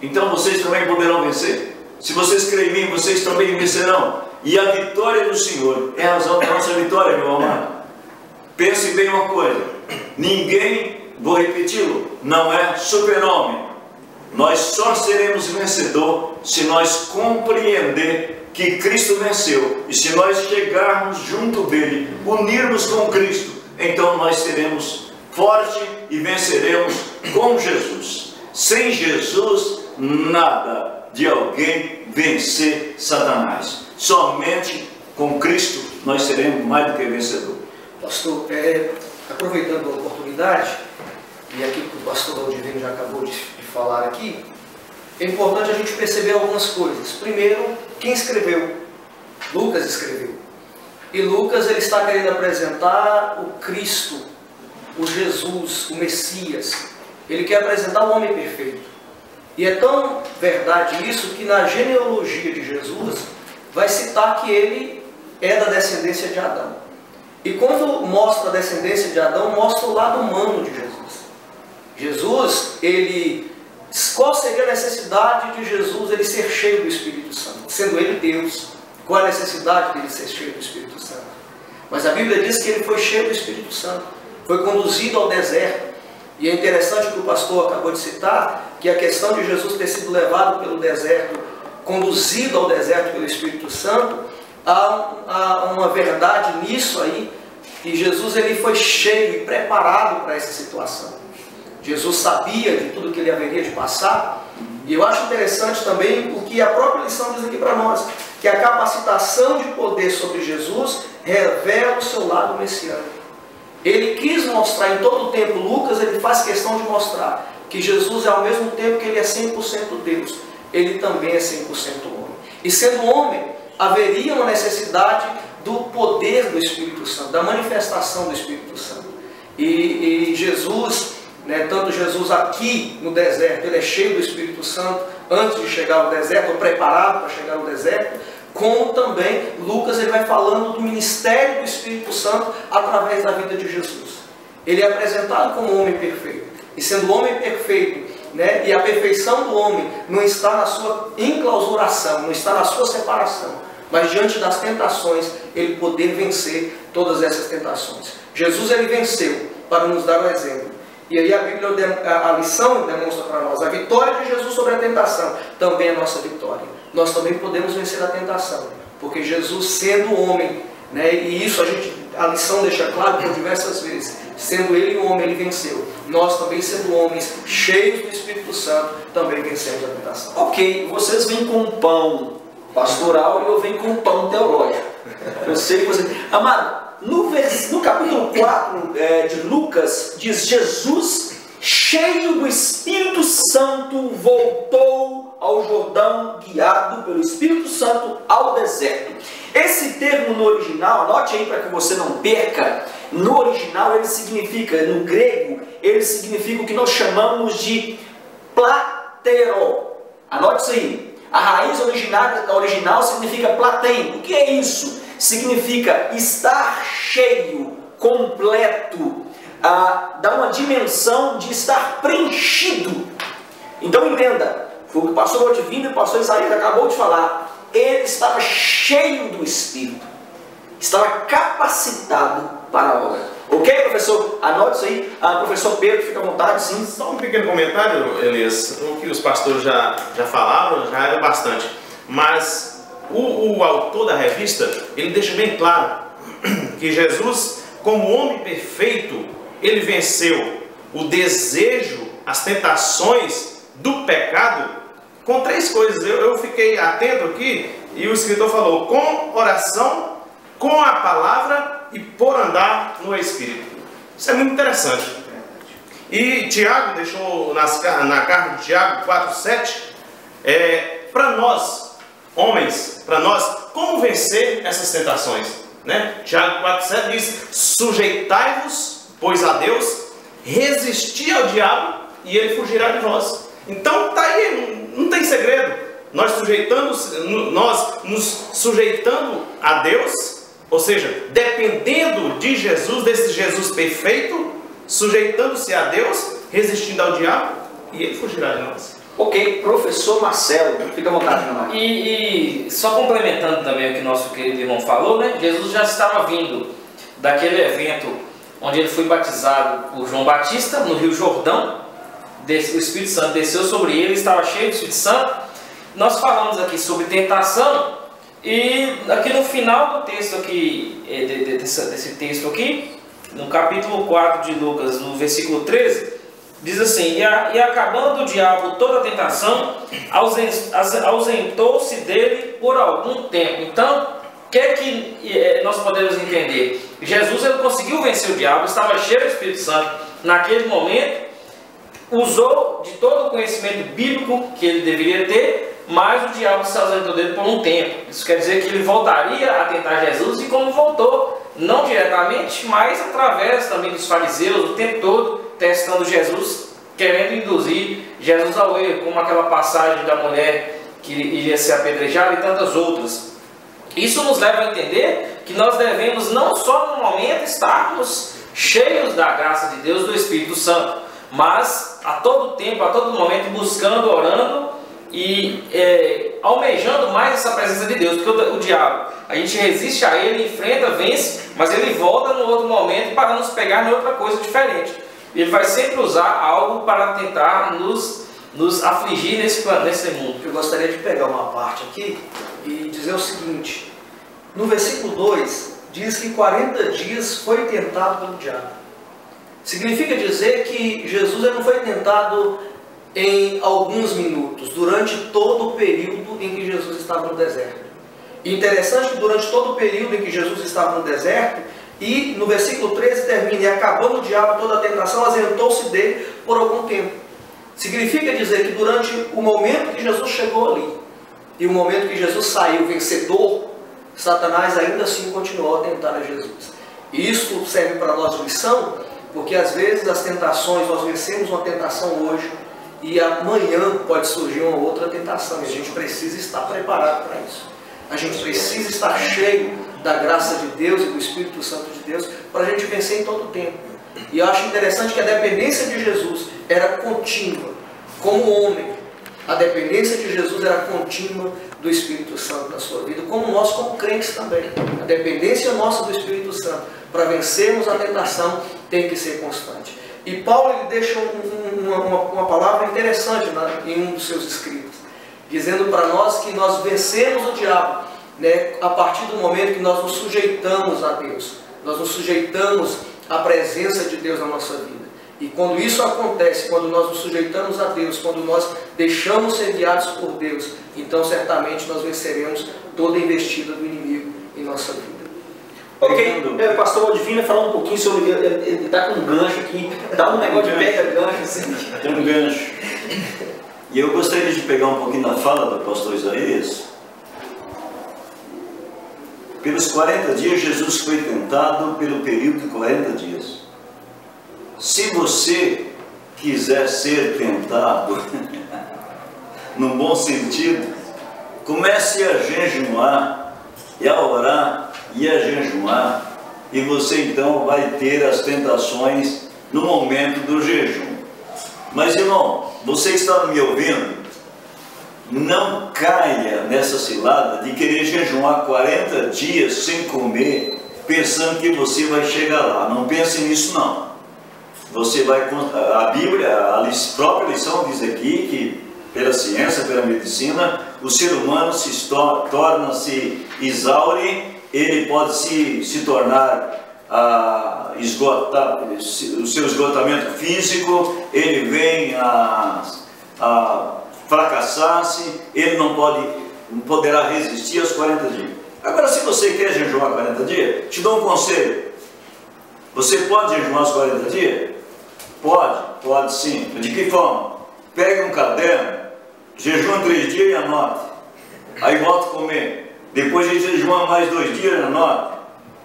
então vocês também poderão vencer. Se vocês creem em mim, vocês também vencerão. E a vitória do Senhor é a razão da nossa vitória, meu amado. Pense bem uma coisa: ninguém, vou repeti-lo, não é super-homem. Nós só seremos vencedor se nós compreender que Cristo venceu. E se nós chegarmos junto dele, unirmos com Cristo, então nós seremos fortes e venceremos com Jesus. Sem Jesus, nada de alguém vencer Satanás. Somente com Cristo nós seremos mais do que vencedor. Pastor, aproveitando a oportunidade, e aquilo que o pastor Valdirene já acabou de falar aqui, é importante a gente perceber algumas coisas. Primeiro, quem escreveu? Lucas escreveu. E Lucas, ele está querendo apresentar o Cristo, o Jesus, o Messias. Ele quer apresentar o homem perfeito. E é tão verdade isso que na genealogia de Jesus vai citar que ele é da descendência de Adão. E quando mostra a descendência de Adão, mostra o lado humano de Jesus. Jesus, qual seria a necessidade de Jesus ele ser cheio do Espírito Santo? Sendo ele Deus, qual a necessidade de ele ser cheio do Espírito Santo? Mas a Bíblia diz que ele foi cheio do Espírito Santo, foi conduzido ao deserto. E é interessante que o pastor acabou de citar, que a questão de Jesus ter sido levado pelo deserto, conduzido ao deserto pelo Espírito Santo, há uma verdade nisso aí, que Jesus ele foi cheio e preparado para essa situação. Jesus sabia de tudo que ele haveria de passar. E eu acho interessante também o que a própria lição diz aqui para nós, que a capacitação de poder sobre Jesus revela o seu lado messiânico. Ele quis mostrar em todo o tempo, Lucas ele faz questão de mostrar que Jesus é ao mesmo tempo que ele é 100% Deus, ele também é 100% homem. E sendo homem, haveria uma necessidade do poder do Espírito Santo, da manifestação do Espírito Santo. E Jesus, tanto Jesus aqui no deserto, ele é cheio do Espírito Santo antes de chegar ao deserto, ou preparado para chegar ao deserto, como também Lucas ele vai falando do ministério do Espírito Santo através da vida de Jesus. Ele é apresentado como homem perfeito, e sendo homem perfeito, né? E a perfeição do homem não está na sua enclausuração, não está na sua separação, mas diante das tentações, ele poder vencer todas essas tentações. Jesus, ele venceu para nos dar um exemplo. E aí a Bíblia, a lição demonstra para nós, a vitória de Jesus sobre a tentação também é a nossa vitória. Nós também podemos vencer a tentação, porque Jesus, sendo homem, né, e isso a lição deixa claro por diversas vezes, sendo ele um homem, ele venceu. Nós também, sendo homens cheios do Espírito Santo, também vencemos a tentação. Ok, vocês vêm com pão pastoral e eu venho com pão teológico. Eu sei que vocês... Amado, no capítulo 4 de Lucas, diz: Jesus, cheio do Espírito Santo, voltou ao Jordão, guiado pelo Espírito Santo ao deserto. Esse termo no original, anote aí para que você não perca, no original ele significa, no grego, ele significa o que nós chamamos de platero. Anote isso aí. A raiz original significa platein. O que é isso? Significa estar cheio, completo, dá uma dimensão de estar preenchido. Então entenda, foi o que o pastor Otivino e o pastor Isaías acabou de falar. Ele estava cheio do Espírito, estava capacitado para a obra. Ok, professor? Anote isso aí. Professor Pedro, fica à vontade, sim. Só um pequeno comentário, Elias. O que os pastores já falaram, já era bastante. Mas o autor da revista, ele deixa bem claro que Jesus, como homem perfeito, ele venceu o desejo, as tentações do pecado com 3 coisas. Eu fiquei atento aqui e o escritor falou: com oração, com a palavra e por andar no Espírito. Isso é muito interessante. E Tiago deixou na carta de Tiago 4,7 para nós, homens, para nós, como vencer essas tentações, né? Tiago 4,7 diz: sujeitai-vos, pois a Deus, resisti ao diabo e ele fugirá de vós. Então tá aí, não tem segredo. Nós nos sujeitando a Deus, ou seja, dependendo de Jesus, desse Jesus perfeito, sujeitando-se a Deus, resistindo ao diabo, e ele fugirá de nós. Ok, professor Marcelo, fica à vontade, meu irmão. E só complementando também o que nosso querido irmão falou, né? Jesus já estava vindo daquele evento onde ele foi batizado por João Batista, no Rio Jordão. O Espírito Santo desceu sobre ele, estava cheio do Espírito Santo. Nós falamos aqui sobre tentação, e aqui no final do texto aqui, desse texto aqui, no capítulo 4 de Lucas, no versículo 13, diz assim: e acabando o diabo toda a tentação, ausentou-se dele por algum tempo. Então, o que é que nós podemos entender? Jesus, ele conseguiu vencer o diabo, estava cheio do Espírito Santo naquele momento, usou de todo o conhecimento bíblico que ele deveria ter, mas o diabo se ausentou dele por um tempo. Isso quer dizer que ele voltaria a tentar Jesus, e como voltou, não diretamente, mas através também dos fariseus, o tempo todo testando Jesus, querendo induzir Jesus ao erro, como aquela passagem da mulher que iria ser apedrejada e tantas outras. Isso nos leva a entender que nós devemos não só no momento estarmos cheios da graça de Deus, do Espírito Santo, mas a todo tempo, a todo momento, buscando, orando e almejando mais essa presença de Deus. Porque o diabo, a gente resiste a ele, enfrenta, vence, mas ele volta no outro momento para nos pegar em outra coisa diferente. Ele vai sempre usar algo para tentar nos afligir nesse mundo. Eu gostaria de pegar uma parte aqui e dizer o seguinte: no versículo 2 diz que 40 dias foi tentado pelo diabo. Significa dizer que Jesus não foi tentado em alguns minutos, durante todo o período em que Jesus estava no deserto. E interessante que durante todo o período em que Jesus estava no deserto, e no versículo 13 termina: e acabando o diabo toda a tentação, ausentou-se dele por algum tempo. Significa dizer que durante o momento que Jesus chegou ali, e o momento que Jesus saiu vencedor, Satanás ainda assim continuou a tentar a Jesus. E isso serve para nós de lição, porque às vezes as tentações, nós vencemos uma tentação hoje, e amanhã pode surgir uma outra tentação, e a gente precisa estar preparado para isso. A gente precisa estar cheio da graça de Deus e do Espírito Santo de Deus para a gente vencer em todo o tempo. E eu acho interessante que a dependência de Jesus era contínua. como homem, a dependência de Jesus era contínua do Espírito Santo na sua vida, como nós como crentes também. A dependência nossa do Espírito Santo para vencermos a tentação tem que ser constante. E Paulo ele deixa uma palavra interessante em um dos seus escritos, dizendo para nós que nós vencemos o diabo, né, a partir do momento que nós nos sujeitamos a Deus, nós nos sujeitamos à presença de Deus na nossa vida. E quando isso acontece, quando nós nos sujeitamos a Deus, quando nós deixamos ser guiados por Deus, então certamente nós venceremos toda a investida do inimigo em nossa vida. Ok, pastor Odivina falando um pouquinho sobre, ele está com um gancho aqui, dá um negócio de pega gancho assim. Tem um gancho. E eu gostaria de pegar um pouquinho da fala do pastor Isaías. Pelos 40 dias Jesus foi tentado pelo período de 40 dias. Se você quiser ser tentado, num bom sentido, comece a jejuar e a orar e a jejuar, e você então vai ter as tentações no momento do jejum. Mas irmão, você que está me ouvindo, não caia nessa cilada de querer jejuar 40 dias sem comer, pensando que você vai chegar lá. Não pense nisso não. Você vai, a Bíblia, a própria lição diz aqui que pela ciência, pela medicina, o ser humano torna-se exaure, ele pode se tornar o seu esgotamento físico, ele vem a fracassar-se, ele não poderá resistir aos 40 dias. Agora, se você quer jejuar 40 dias, te dou um conselho. Você pode jejuar os 40 dias? Pode sim. De que forma? Pegue um caderno, jejua 3 dias e anote. Aí volta a comer. Depois de jejua mais 2 dias, anote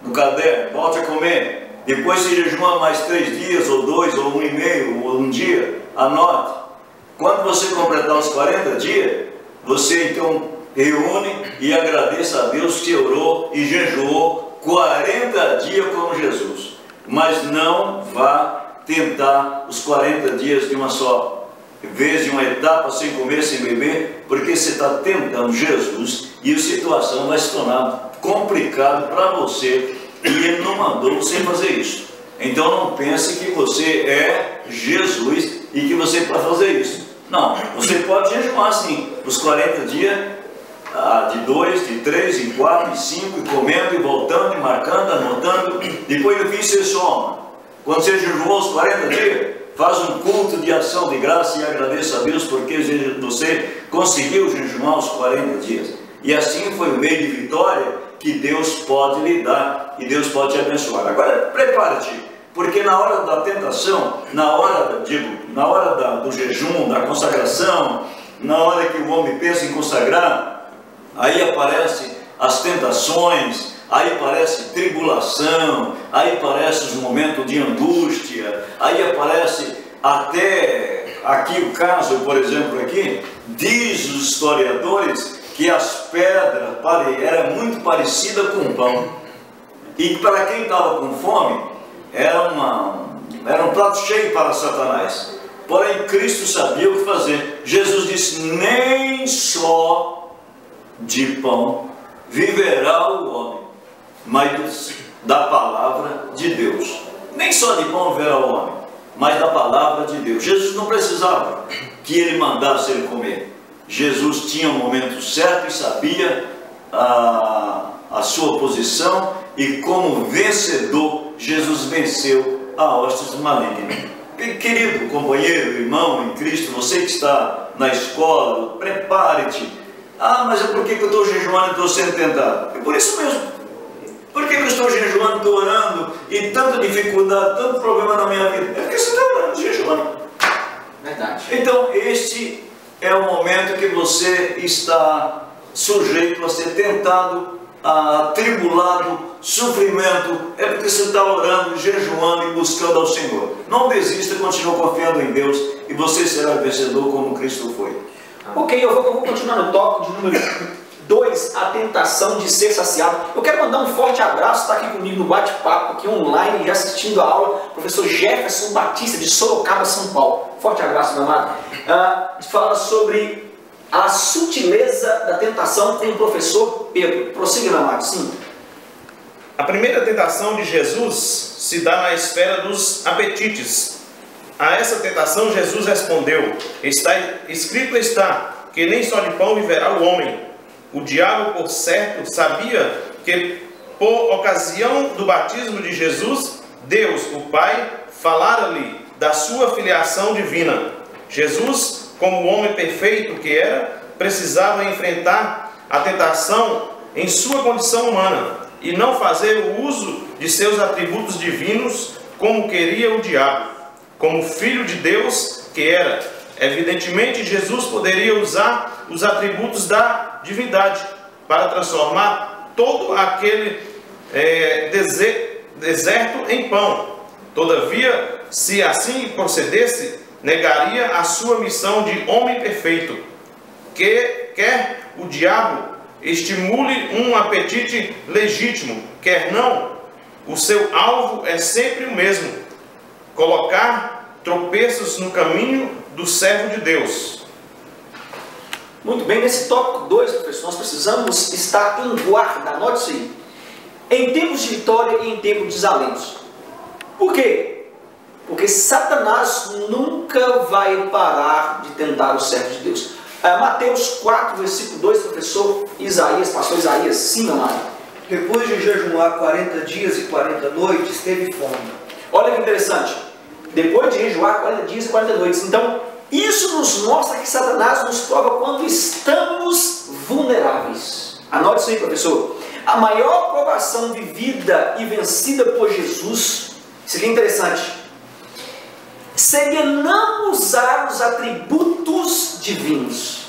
no caderno, volte a comer. Depois se jejua mais 3 dias, ou 2, ou 1,5, ou 1 dia, anote. Quando você completar os 40 dias, você então reúne e agradeça a Deus que orou e jejuou 40 dias como Jesus. Mas não vá tentar os 40 dias de uma só vez, de uma etapa, sem comer, sem beber, porque você está tentando Jesus e a situação vai se tornar complicado para você, e Ele não mandou você fazer isso. Então não pense que você é Jesus e que você pode fazer isso. Não, você pode jejuar sim, os 40 dias, de 2, de 3, de 4, de 5, e comendo, e voltando, e marcando, anotando. Depois no fim você soma. Quando você jejuou os 40 dias, faz um culto de ação de graça e agradeça a Deus porque você conseguiu jejuar os 40 dias. E assim foi o meio de vitória que Deus pode lhe dar e Deus pode te abençoar. Agora prepare-te, porque na hora da tentação, na hora do jejum, da consagração, na hora que o homem pensa em consagrar, aí aparecem as tentações, aí aparece tribulação, aí aparece os momentos de angústia, aí aparece até aqui o caso, por exemplo, aqui, diz os historiadores que as pedras eram muito parecidas com pão, e para quem estava com fome, era um prato cheio para Satanás. Porém, Cristo sabia o que fazer. Jesus disse: nem só de pão viverá o homem, mas da palavra de Deus. Nem só de pão viverá o homem, mas da palavra de Deus. Jesus não precisava que ele mandasse ele comer. Jesus tinha o momento certo e sabia a sua posição, e como vencedor, Jesus venceu a hostes malignas. Querido companheiro, irmão em Cristo, você que está na escola, prepare-te. Mas por que eu estou jejuando e estou sendo tentado? É por isso mesmo. Por que eu estou jejuando, estou orando, e tanta dificuldade, tanto problema na minha vida? É porque você está orando, jejuando. Verdade. Então, este é o momento que você está sujeito a ser tentado, atribulado, sofrimento. É porque você está orando, jejuando e buscando ao Senhor. Não desista, continue confiando em Deus, e você será vencedor como Cristo foi. Ok, eu vou continuar no tópico de número 2, a tentação de ser saciado. Eu quero mandar um forte abraço, está aqui comigo no bate-papo, aqui online, já assistindo a aula, professor Jefferson Batista, de Sorocaba, São Paulo. Forte abraço, meu amado. Fala sobre a sutileza da tentação com o professor Pedro. Prossiga, meu amado, sim. A primeira tentação de Jesus se dá na esfera dos apetites. A essa tentação Jesus respondeu: escrito está, que nem só de pão viverá o homem. O diabo, por certo, sabia que, por ocasião do batismo de Jesus, Deus, o Pai, falara-lhe da sua filiação divina. Jesus, como homem perfeito que era, precisava enfrentar a tentação em sua condição humana e não fazer o uso de seus atributos divinos como queria o diabo. Como filho de Deus que era, evidentemente Jesus poderia usar os atributos da divindade para transformar todo aquele deserto em pão. Todavia, se assim procedesse, negaria a sua missão de homem perfeito. Que quer o diabo estimule um apetite legítimo, quer não, o seu alvo é sempre o mesmo: colocar tropeços no caminho do servo de Deus. Muito bem, nesse tópico 2, professor, nós precisamos estar em guarda, anote isso aí. Em tempos de vitória e em tempos de desalentos. Por quê? Porque Satanás nunca vai parar de tentar o servo de Deus. Mateus 4, versículo 2, professor Isaías, pastor Isaías, sim, amado. Depois de jejuar 40 dias e 40 noites, teve fome. Olha que interessante. Depois de jejuar 40 dias e 40 noites. Então, isso nos mostra que Satanás nos prova quando estamos vulneráveis. Anote isso aí, professor. A maior provação vivida e vencida por Jesus, seria interessante, seria não usar os atributos divinos,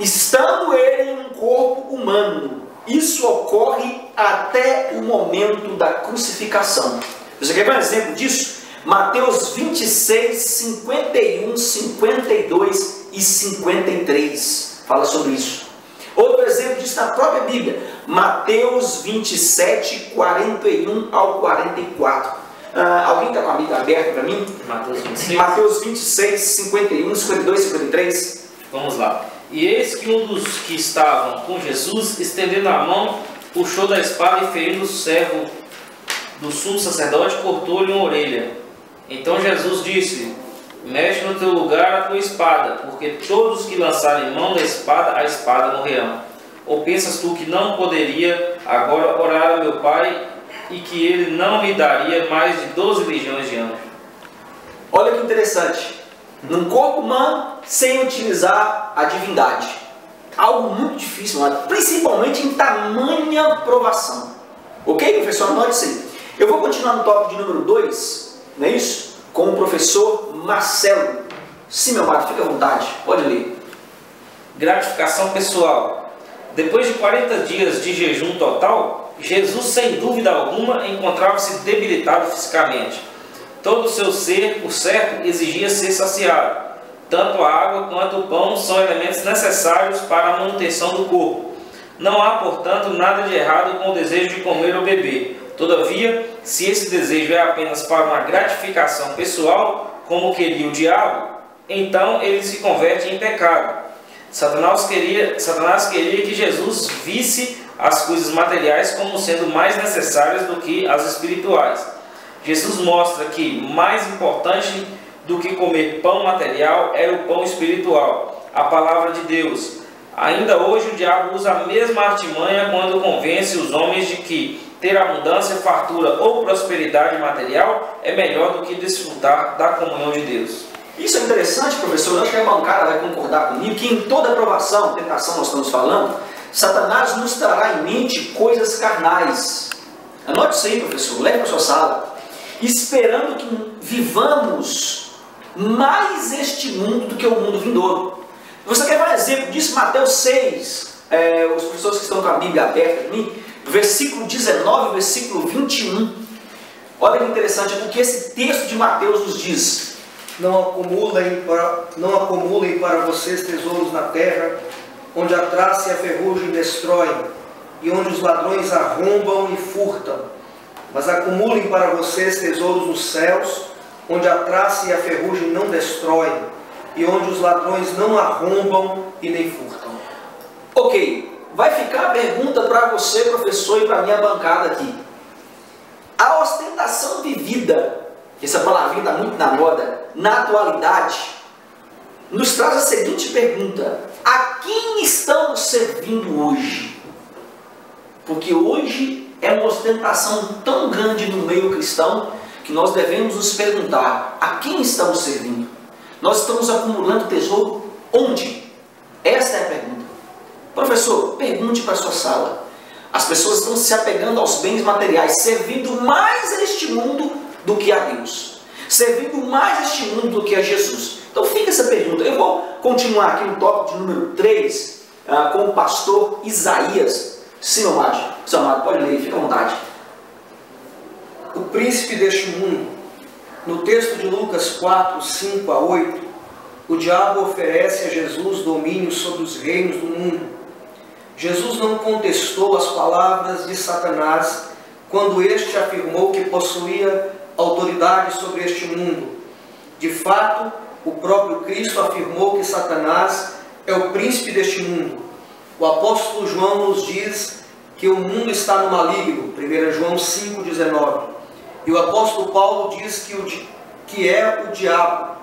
estando ele em um corpo humano. Isso ocorre até o momento da crucificação. Você quer ver um exemplo disso? Mateus 26, 51, 52 e 53 fala sobre isso. Outro exemplo disso na própria Bíblia, Mateus 27, 41 ao 44. Alguém está com a Bíblia aberta para mim? Mateus 26, 51, 52 e 53. Vamos lá. E eis que um dos que estavam com Jesus, estendendo a mão, puxou da espada e, ferindo o servo do sumo sacerdote, cortou-lhe uma orelha. Então Jesus disse: mexe no teu lugar a tua espada, porque todos que lançarem mão da espada, a espada morrerão. Ou pensas tu que não poderia agora orar a meu Pai, e que ele não me daria mais de 12 legiões de anjos? Olha que interessante. Num corpo humano, sem utilizar a divindade. Algo muito difícil, principalmente em tamanha provação. Ok, professor? Anote isso aí. Eu vou continuar no tópico de número 2, não é isso? Com o professor Marcelo. Sim, meu amado, fica à vontade, pode ler. Gratificação pessoal. Depois de 40 dias de jejum total, Jesus, sem dúvida alguma, encontrava-se debilitado fisicamente. Todo o seu ser, por certo, exigia ser saciado. Tanto a água quanto o pão são elementos necessários para a manutenção do corpo. Não há, portanto, nada de errado com o desejo de comer ou beber. Todavia, se esse desejo é apenas para uma gratificação pessoal, como queria o diabo, então ele se converte em pecado. Satanás queria que Jesus visse as coisas materiais como sendo mais necessárias do que as espirituais. Jesus mostra que mais importante do que comer pão material era o pão espiritual, a palavra de Deus. Ainda hoje o diabo usa a mesma artimanha quando convence os homens de que ter abundância, fartura ou prosperidade material é melhor do que desfrutar da comunhão de Deus. Isso é interessante, professor. Eu acho que a bancada vai concordar comigo que em toda provação, tentação nós estamos falando, Satanás nos trará em mente coisas carnais. Anote isso aí, professor, leve para a sua sala. Esperando que vivamos mais este mundo do que o mundo vindouro. Você quer ver um exemplo disso? Mateus 6, os professores que estão com a Bíblia aberta para mim, versículo 19, versículo 21. Olha que interessante o que esse texto de Mateus nos diz. Não acumulem para vocês tesouros na terra, onde a traça e a ferrugem destroem, e onde os ladrões arrombam e furtam. Mas acumulem para vocês tesouros nos céus, onde a traça e a ferrugem não destroem, e onde os ladrões não arrombam e nem furtam. Ok, vai ficar a pergunta para você, professor, e para a minha bancada aqui. A ostentação vivida, essa palavrinha está muito na moda, na atualidade, nos traz a seguinte pergunta: a quem estamos servindo hoje? Porque hoje é uma ostentação tão grande no meio cristão que nós devemos nos perguntar: a quem estamos servindo? Nós estamos acumulando tesouro onde? Esta é a pergunta. Professor, pergunte para a sua sala. As pessoas estão se apegando aos bens materiais, servindo mais a este mundo do que a Deus, servindo mais a este mundo do que a Jesus. Então fica essa pergunta. Eu vou continuar aqui no tópico de número 3 com o pastor Isaías. Sim, amado, pode ler, fica à vontade. O príncipe deste mundo. No texto de Lucas 4, 5 a 8, o diabo oferece a Jesus domínio sobre os reinos do mundo. Jesus não contestou as palavras de Satanás quando este afirmou que possuía autoridade sobre este mundo. De fato, o próprio Cristo afirmou que Satanás é o príncipe deste mundo. O apóstolo João nos diz que o mundo está no maligno, 1 João 5,19. E o apóstolo Paulo diz que é o diabo.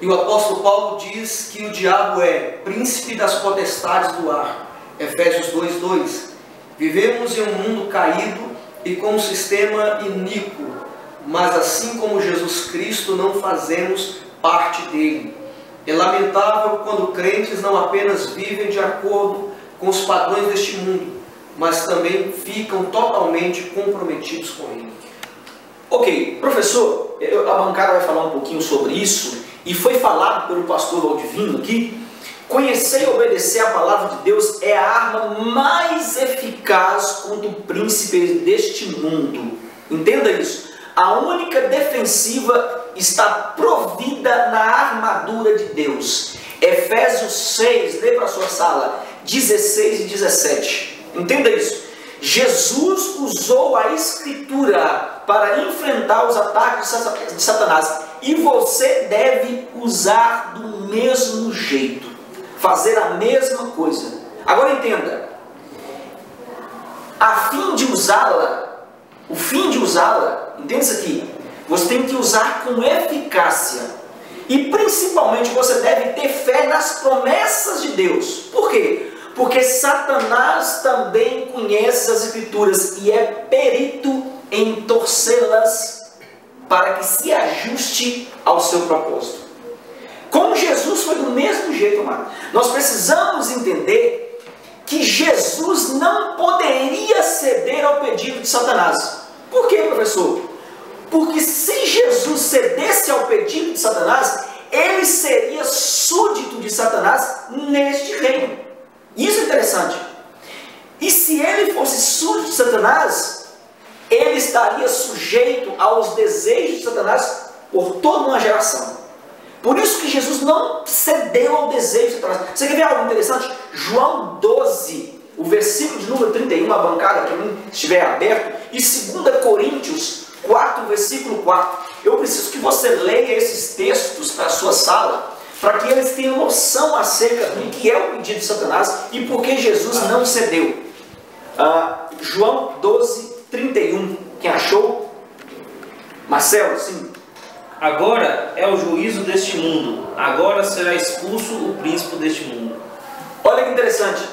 E o apóstolo Paulo diz que o diabo é príncipe das potestades do ar. Efésios 2:2. Vivemos em um mundo caído e com um sistema iníquo, mas assim como Jesus Cristo não fazemos parte dele. É lamentável quando crentes não apenas vivem de acordo com os padrões deste mundo, mas também ficam totalmente comprometidos com ele. Ok, professor, a bancada vai falar um pouquinho sobre isso, e foi falado pelo pastor Valdivino aqui. Conhecer e obedecer a palavra de Deus é a arma mais eficaz contra o príncipe deste mundo. Entenda isso. A única defensiva está provida na armadura de Deus. Efésios 6, lê para a sua sala, 16 e 17. Entenda isso. Jesus usou a Escritura para enfrentar os ataques de Satanás. E você deve usar do mesmo jeito. Fazer a mesma coisa. Agora entenda. O fim de usá-la, entenda isso aqui. Você tem que usar com eficácia. E principalmente você deve ter fé nas promessas de Deus. Por quê? Porque Satanás também conhece as Escrituras e é perito em torcê-las para que se ajuste ao seu propósito. Como Jesus foi do mesmo jeito, amado. Nós precisamos entender que Jesus não poderia ceder ao pedido de Satanás. Por quê, professor? Porque se Jesus cedesse ao pedido de Satanás, ele seria súdito de Satanás neste reino. Isso é interessante. E se ele fosse súdito de Satanás, ele estaria sujeito aos desejos de Satanás por toda uma geração. Por isso que Jesus não cedeu ao desejo de Satanás. Você quer ver algo interessante? João 12, o versículo de número 31, a bancada para mim estiver aberto, e 2 Coríntios 4, versículo 4. Eu preciso que você leia esses textos para a sua sala, para que eles tenham noção acerca do que é o pedido de Satanás e por que Jesus não cedeu. João 12, 31. Quem achou? Marcelo, sim. Agora é o juízo deste mundo. Agora será expulso o príncipe deste mundo. Olha que interessante.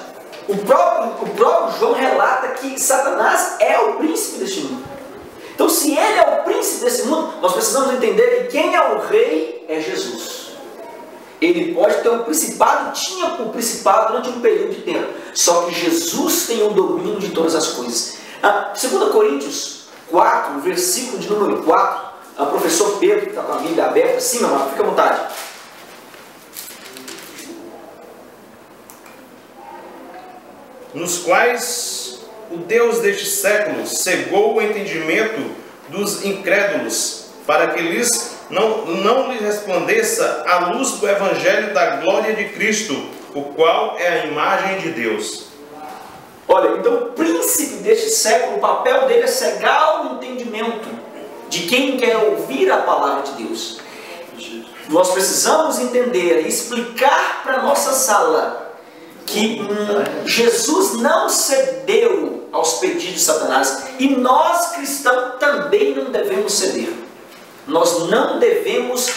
O próprio João relata que Satanás é o príncipe deste mundo. Então, se ele é o príncipe desse mundo, nós precisamos entender que quem é o rei é Jesus. Ele pode ter um principado, tinha um principado durante um período de tempo. Só que Jesus tem o domínio de todas as coisas. 2 Coríntios 4, versículo de número 4. O professor Pedro, que está com a Bíblia aberta, sim, meu amado, fica à vontade. Nos quais o Deus deste século cegou o entendimento dos incrédulos, para que lhes não lhe resplandeça a luz do Evangelho da glória de Cristo, o qual é a imagem de Deus. Olha, então o príncipe deste século, o papel dele é cegar o entendimento de quem quer ouvir a palavra de Deus. Nós precisamos entender e explicar para a nossa sala que Jesus não cedeu aos pedidos de Satanás, e nós cristãos também não devemos ceder. Nós não devemos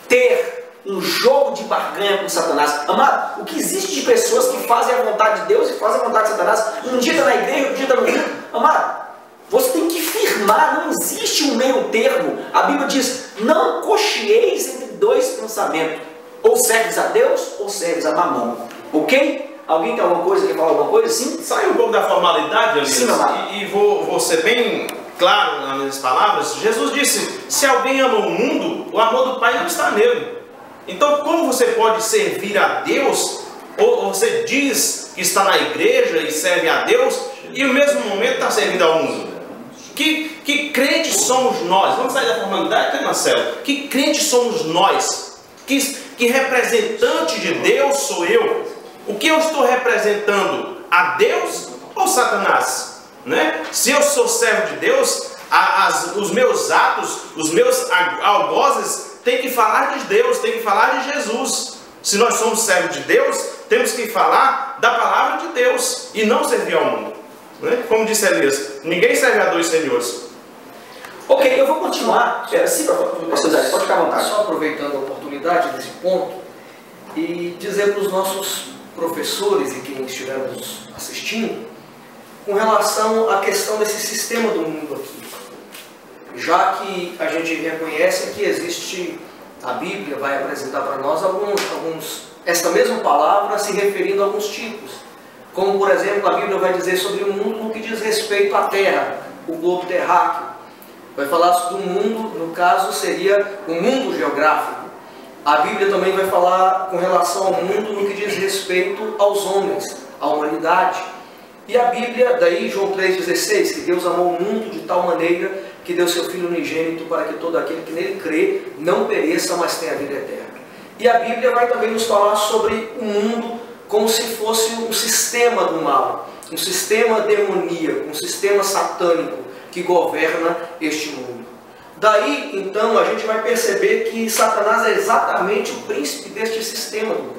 ter um jogo de barganha com Satanás. Amado, o que existe de pessoas que fazem a vontade de Deus e fazem a vontade de Satanás, um dia está na igreja, outro dia está no mundo. Amado, você tem que firmar, não existe um meio termo. A Bíblia diz, não cocheeis entre dois pensamentos, ou serves a Deus ou serves a Mamão. Ok? Alguém tem alguma coisa, quer falar alguma coisa? Sim? Sai um pouco da formalidade, Elias, sim, e vou ser bem claro nas minhas palavras. Jesus disse, se alguém ama o mundo, o amor do Pai não está nele. Então, como você pode servir a Deus, ou você diz que está na igreja e serve a Deus, e no mesmo momento está servindo ao mundo? Que crentes somos nós? Vamos sair da formalidade, Marcelo? Que crentes somos nós? Que representante de Deus sou eu? O que eu estou representando? A Deus ou Satanás? Né? Se eu sou servo de Deus, os meus atos, os meus algozes têm que falar de Deus, têm que falar de Jesus. Se nós somos servos de Deus, temos que falar da palavra de Deus e não servir ao mundo. Né? Como disse Elias, ninguém serve a dois senhores. Ok, eu vou continuar. Sim, pode ficar à vontade. Só aproveitando a oportunidade desse ponto e dizer para os nossos professores e quem estiver nos assistindo, com relação à questão desse sistema do mundo aqui. Já que a gente reconhece que existe, a Bíblia vai apresentar para nós esta mesma palavra se referindo a alguns tipos. Como, por exemplo, a Bíblia vai dizer sobre o mundo no que diz respeito à Terra, o globo terráqueo. Vai falar do mundo, no caso seria o mundo geográfico. A Bíblia também vai falar com relação ao mundo no que diz respeito aos homens, à humanidade. E a Bíblia, daí João 3,16, que Deus amou o mundo de tal maneira que deu seu Filho unigênito para que todo aquele que nele crê não pereça, mas tenha a vida eterna. E a Bíblia vai também nos falar sobre o mundo como se fosse um sistema do mal, um sistema demoníaco, um sistema satânico que governa este mundo. Daí, então, a gente vai perceber que Satanás é exatamente o príncipe deste sistema do mundo.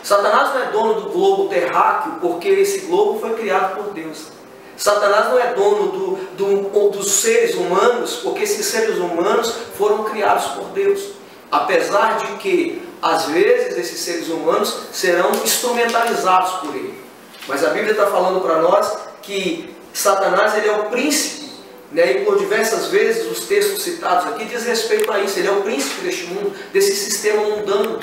Satanás não é dono do globo terráqueo porque esse globo foi criado por Deus. Satanás não é dono dos seres humanos porque esses seres humanos foram criados por Deus. Apesar de que, às vezes, esses seres humanos serão instrumentalizados por ele. Mas a Bíblia está falando para nós que Satanás ele é o príncipe, né? E por diversas vezes os textos citados aqui diz respeito a isso. Ele é o príncipe deste mundo, desse sistema mundano.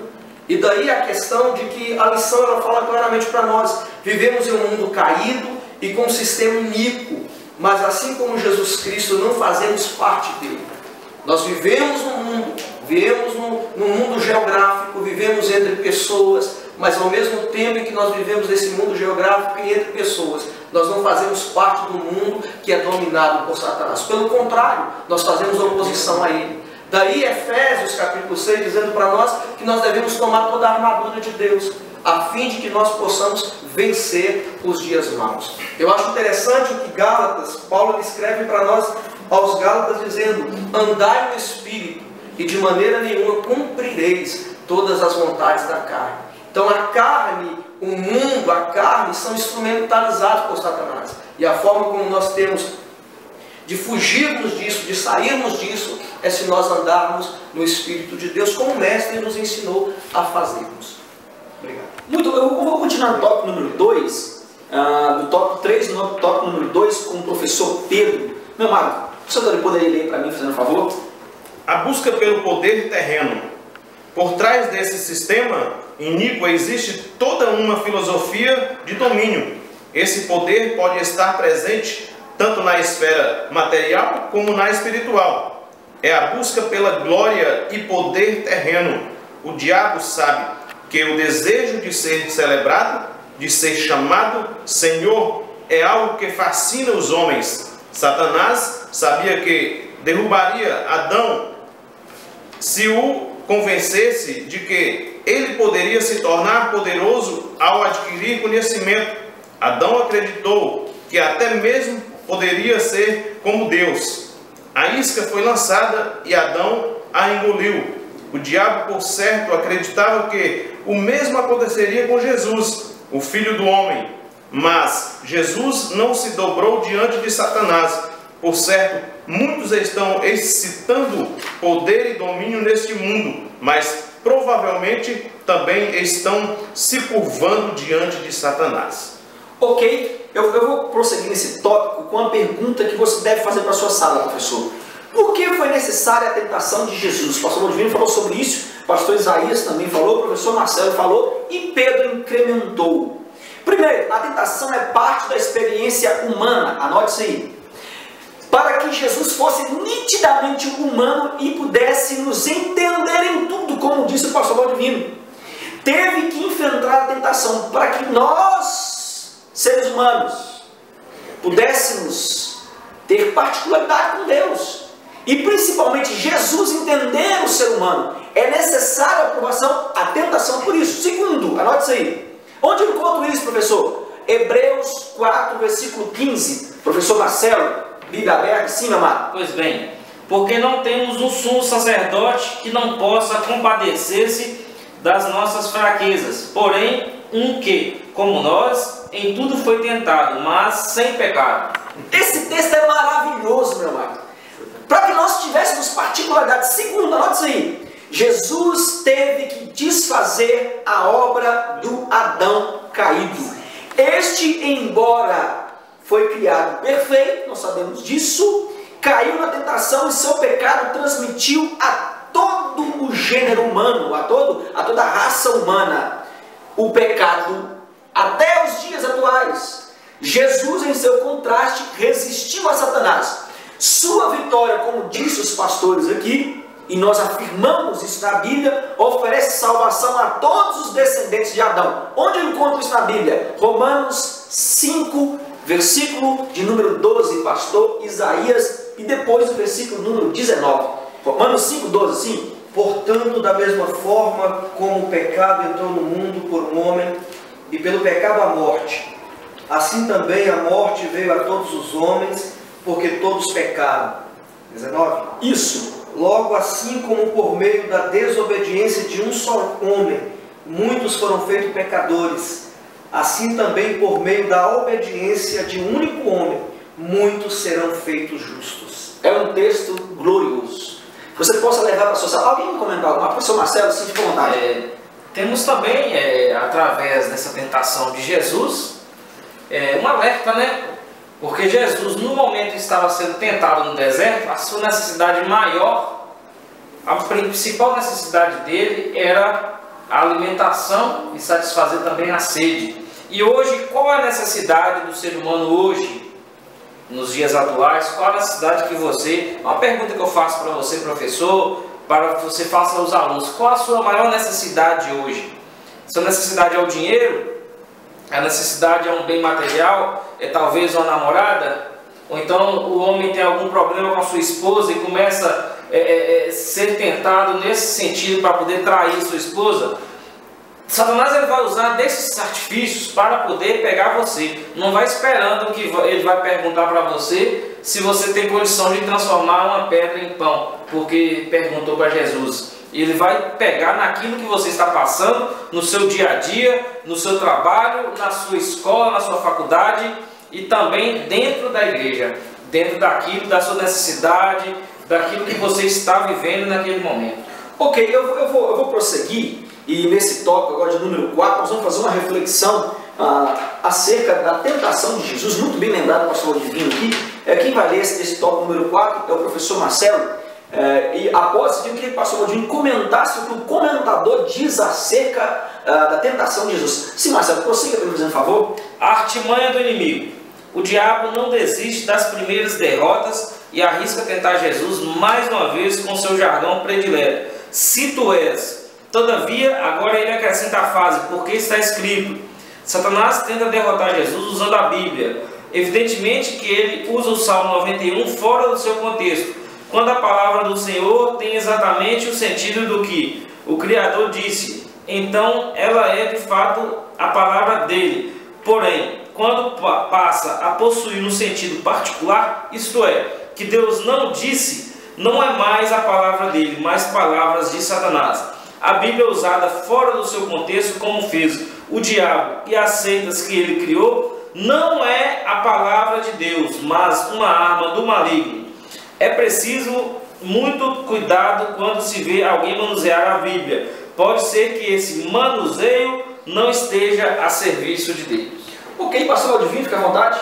E daí a questão de que a lição ela fala claramente para nós. Vivemos em um mundo caído e com um sistema iníquo, mas assim como Jesus Cristo não fazemos parte dele. Nós vivemos no mundo, vivemos no mundo geográfico, vivemos entre pessoas, mas ao mesmo tempo em que nós vivemos nesse mundo geográfico e entre pessoas, nós não fazemos parte do mundo que é dominado por Satanás. Pelo contrário, nós fazemos oposição a ele. Daí Efésios capítulo 6 dizendo para nós que nós devemos tomar toda a armadura de Deus, a fim de que nós possamos vencer os dias maus. Eu acho interessante o que Gálatas, Paulo escreve para nós aos Gálatas dizendo: andai no Espírito e de maneira nenhuma cumprireis todas as vontades da carne. Então a carne, o mundo, a carne são instrumentalizados por Satanás. E a forma como nós temos de fugirmos disso, de sairmos disso, é se nós andarmos no Espírito de Deus, como o Mestre nos ensinou a fazermos. Obrigado. Eu vou continuar no tópico número 2, do tópico 3, no tópico número 2, com o professor Pedro. Meu amado, o senhor poderia ler para mim, fazendo um favor? A busca pelo poder terreno. Por trás desse sistema iníquo existe toda uma filosofia de domínio. Esse poder pode estar presente tanto na esfera material como na espiritual. É a busca pela glória e poder terreno. O diabo sabe que o desejo de ser celebrado, de ser chamado Senhor, é algo que fascina os homens. Satanás sabia que derrubaria Adão se o convencesse de que ele poderia se tornar poderoso ao adquirir conhecimento. Adão acreditou que até mesmo poderia ser como Deus. A isca foi lançada e Adão a engoliu. O diabo, por certo, acreditava que o mesmo aconteceria com Jesus, o Filho do Homem. Mas Jesus não se dobrou diante de Satanás. Por certo, muitos estão excitando poder e domínio neste mundo, mas provavelmente também estão se curvando diante de Satanás. Ok, eu vou prosseguir nesse tópico com uma pergunta que você deve fazer para a sua sala, professor. Por que foi necessária a tentação de Jesus? O pastor Ludivino falou sobre isso, o pastor Isaías também falou, o professor Marcelo falou e Pedro incrementou. Primeiro, a tentação é parte da experiência humana, anote isso aí. Para que Jesus fosse nitidamente humano e pudesse nos entender em tudo, como disse o pastor Ludivino. Teve que enfrentar a tentação para que nós, seres humanos, pudéssemos ter particularidade com Deus. E principalmente Jesus entender o ser humano. É necessária a aprovação, a tentação por isso. Segundo, anote isso aí. Onde eu encontro isso, professor? Hebreus 4, versículo 15. Professor Marcelo, Bíblia aberta, sim, meu amado. Pois bem, porque não temos um sumo sacerdote que não possa compadecer-se das nossas fraquezas, porém um que, como nós, em tudo foi tentado, mas sem pecado. Esse texto é maravilhoso, meu amado. Para que nós tivéssemos particularidade. Segundo, anote isso aí. Jesus teve que desfazer a obra do Adão caído. Este, embora foi criado perfeito, nós sabemos disso, caiu na tentação e seu pecado transmitiu a todo o gênero humano, a toda a raça humana, o pecado até os dias atuais. Jesus, em seu contraste, resistiu a Satanás. Sua vitória, como disse os pastores aqui, e nós afirmamos isso na Bíblia, oferece salvação a todos os descendentes de Adão. Onde eu encontro isso na Bíblia? Romanos 5, versículo de número 12, pastor Isaías, e depois o versículo número 19. Romanos 5, 12, sim. Portanto, da mesma forma como o pecado entrou no mundo por um homem, e pelo pecado a morte, assim também a morte veio a todos os homens, porque todos pecaram. 19. Isso. Logo, assim como por meio da desobediência de um só homem, muitos foram feitos pecadores, assim também por meio da obediência de um único homem, muitos serão feitos justos. É um texto glorioso. Você possa levar para a sua sala. Alguém comentar alguma coisa? Professor Marcelo, sim, de vontade. Temos também, através dessa tentação de Jesus, um alerta, né? Porque Jesus, no momento que estava sendo tentado no deserto, a sua necessidade maior, a principal necessidade dele era a alimentação e satisfazer também a sede. E hoje, qual é a necessidade do ser humano hoje, nos dias atuais? Qual a necessidade que você... Uma pergunta que eu faço para você, professor, para que você faça aos alunos. Qual a sua maior necessidade hoje? Sua necessidade é o dinheiro? A necessidade é um bem material? É talvez uma namorada? Ou então o homem tem algum problema com a sua esposa e começa a ser tentado nesse sentido para poder trair sua esposa? Satanás ele vai usar desses artifícios para poder pegar você. Não vai esperando que ele vai perguntar para você se você tem condição de transformar uma pedra em pão, porque perguntou para Jesus. Ele vai pegar naquilo que você está passando, no seu dia a dia, no seu trabalho, na sua escola, na sua faculdade e também dentro da igreja, dentro daquilo, da sua necessidade, daquilo que você está vivendo naquele momento. Ok, eu vou prosseguir. E nesse tópico agora de número 4, nós vamos fazer uma reflexão acerca da tentação de Jesus, muito bem lembrado, pastor Divino aqui. Quem vai ler esse tópico número 4 é o professor Marcelo. E após isso, eu queria que o pastor Divino comentasse o que o comentador diz acerca da tentação de Jesus. Sim, Marcelo, prossiga, por favor. A artimanha do inimigo. O diabo não desiste das primeiras derrotas e arrisca tentar Jesus mais uma vez com seu jargão predileto. Se tu és. Todavia, agora ele acrescenta a frase, porque está escrito. Satanás tenta derrotar Jesus usando a Bíblia. Evidentemente que ele usa o Salmo 91 fora do seu contexto. quando a palavra do Senhor tem exatamente o sentido do que o Criador disse. Então ela é de fato a palavra dele. Porém, quando passa a possuir um sentido particular, isto é, que Deus não disse, não é mais a palavra dele, mas palavras de Satanás. A Bíblia é usada fora do seu contexto, como fez o diabo e as seitas que ele criou, não é a palavra de Deus, mas uma arma do maligno. É preciso muito cuidado quando se vê alguém manusear a Bíblia. Pode ser que esse manuseio não esteja a serviço de Deus. Ok, pastor Aldivino, fica à vontade.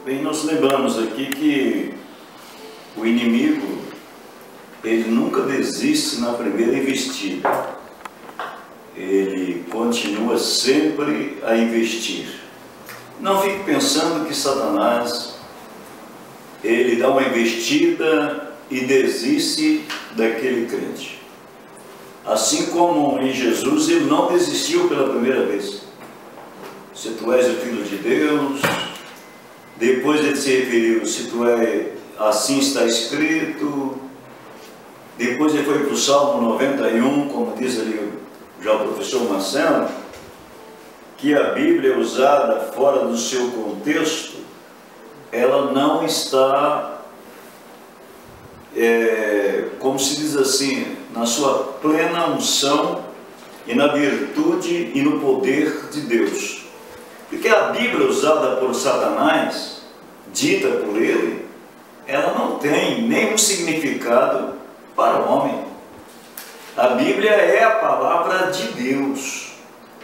Bem, nós lembramos aqui que o inimigo, ele nunca desiste na primeira investida. Ele continua sempre a investir. Não fique pensando que Satanás, ele dá uma investida e desiste daquele crente. Assim como em Jesus, ele não desistiu pela primeira vez. Se tu és o Filho de Deus, depois ele se referiu, se tu és, assim está escrito. Depois ele foi para o Salmo 91, como diz ali já o professor Marcelo, que a Bíblia usada fora do seu contexto, ela não está, como se diz assim, na sua plena unção e na virtude e no poder de Deus. Porque a Bíblia usada por Satanás, dita por ele, ela não tem nenhum significado para o homem. A Bíblia é a palavra de Deus.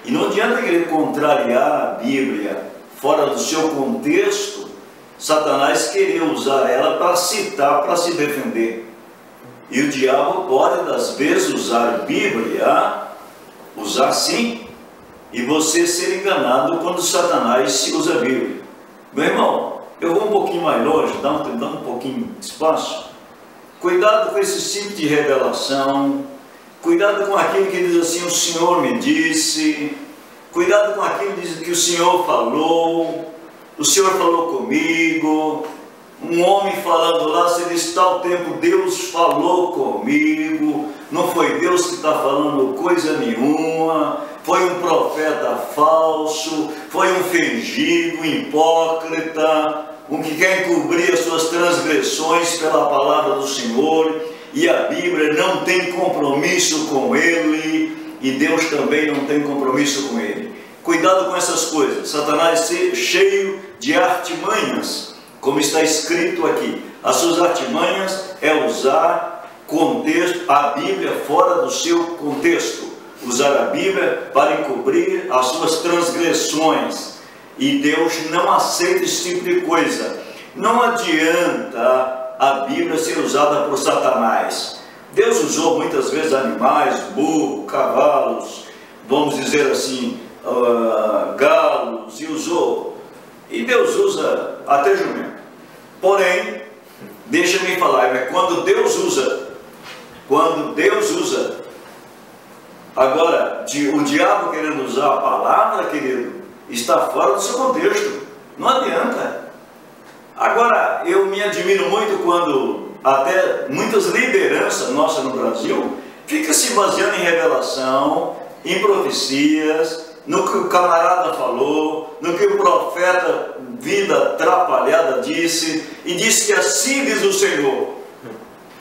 E não adianta querer contrariar a Bíblia fora do seu contexto, Satanás querer usar ela para citar, para se defender. E o diabo pode, às vezes, usar a Bíblia, usar sim, e você ser enganado quando Satanás se usa a Bíblia. Meu irmão, eu vou um pouquinho mais longe, dando um pouquinho de espaço. Cuidado com esse tipo de revelação. Cuidado com aquilo que diz assim, o Senhor me disse. Cuidado com aquilo que diz que o Senhor falou. O Senhor falou comigo. Um homem falando lá, se diz, tal tempo Deus falou comigo. Não foi Deus que está falando coisa nenhuma. Foi um profeta falso. Foi um fingido, um hipócrita. Um que quer encobrir as suas transgressões pela palavra do Senhor. E a Bíblia não tem compromisso com ele. E Deus também não tem compromisso com ele. Cuidado com essas coisas. Satanás é cheio de artimanhas. Como está escrito aqui, as suas artimanhas é usar contexto, a Bíblia fora do seu contexto. Usar a Bíblia para encobrir as suas transgressões. E Deus não aceita esse tipo de coisa. Não adianta a Bíblia ser usada por Satanás. Deus usou muitas vezes animais, burro, cavalos, vamos dizer assim, galos, e usou. E Deus usa até jumento. Porém, deixa-me falar, quando Deus usa, agora, o diabo querendo usar a palavra, querido, está fora do seu contexto, não adianta. Agora, eu me admiro muito quando até muitas lideranças nossas no Brasil ficam se baseando em revelação, em profecias, no que o camarada falou, no que o profeta vida atrapalhada disse, e disse que assim diz o Senhor,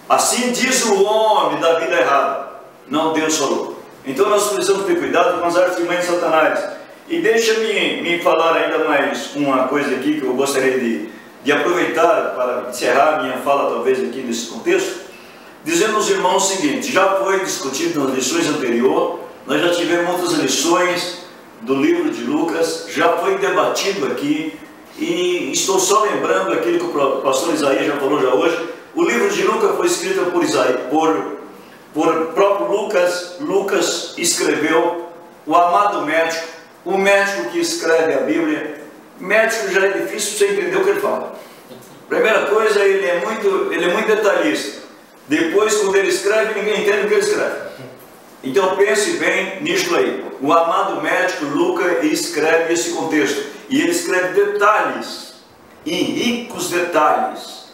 assim diz o homem da vida errada. Não, Deus falou. Então nós precisamos ter cuidado com as artimanhas de Satanás. E deixa-me me falar ainda mais uma coisa aqui que eu gostaria de aproveitar para encerrar minha fala talvez aqui nesse contexto, dizendo aos irmãos o seguinte: já foi discutido nas lições anteriores, nós já tivemos muitas lições do livro de Lucas, já foi debatido aqui, e estou só lembrando aquilo que o pastor Isaías já falou já hoje. O livro de Lucas foi escrito por próprio Lucas. Lucas escreveu, o amado médico, o médico que escreve a Bíblia. Médico já é difícil você entender o que ele fala. Primeira coisa, ele é muito detalhista. Depois, quando ele escreve, ninguém entende o que ele escreve. Então pense bem nisso aí. O amado médico Lucas escreve esse contexto. E ele escreve detalhes, em ricos detalhes.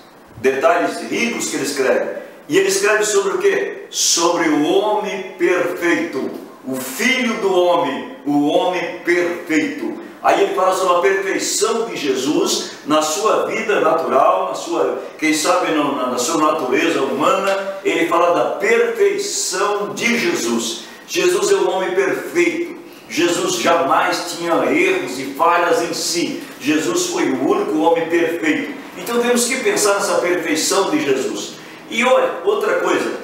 detalhes ricos que ele escreve. E ele escreve sobre o quê? Sobre o homem perfeito, o Filho do homem, o homem perfeito. Aí ele fala sobre a perfeição de Jesus na sua vida natural, na sua, quem sabe, na sua natureza humana. Ele fala da perfeição de Jesus. Jesus é o homem perfeito. Jesus jamais tinha erros e falhas em si. Jesus foi o único homem perfeito. Então temos que pensar nessa perfeição de Jesus. E olha, outra coisa,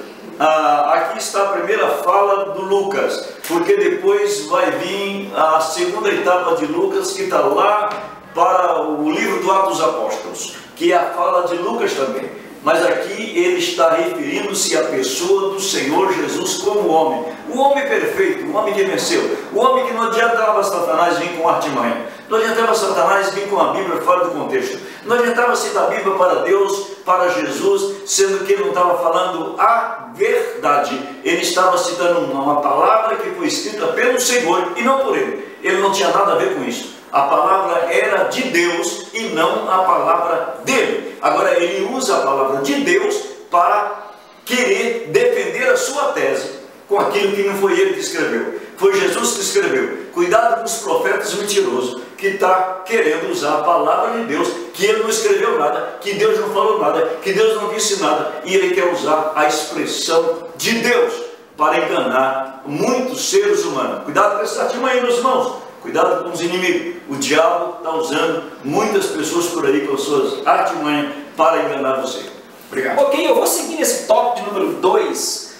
aqui está a primeira fala do Lucas, porque depois vai vir a segunda etapa de Lucas, que está lá para o livro do Atos dos Apóstolos, que é a fala de Lucas também. Mas aqui ele está referindo-se à pessoa do Senhor Jesus como homem. O homem perfeito, o homem que venceu. O homem que não adiantava Satanás vir com artimanha. Não adiantava Satanás vir com a Bíblia fora do contexto. Não adiantava citar a Bíblia para Deus, para Jesus, sendo que ele não estava falando a verdade. Ele estava citando uma palavra que foi escrita pelo Senhor e não por ele. Ele não tinha nada a ver com isso. A palavra era de Deus e não a palavra dele. Agora ele usa a palavra de Deus para querer defender a sua tese com aquilo que não foi ele que escreveu. Foi Jesus que escreveu. Cuidado com os profetas mentirosos que está querendo usar a palavra de Deus, que ele não escreveu nada, que Deus não falou nada, que Deus não disse nada, e ele quer usar a expressão de Deus para enganar muitos seres humanos. Cuidado com esse artimanha, meus irmãos. Cuidado com os inimigos. O diabo está usando muitas pessoas por aí com as suas artimanhas para enganar você. Obrigado. Ok, eu vou seguir nesse tópico de número 2,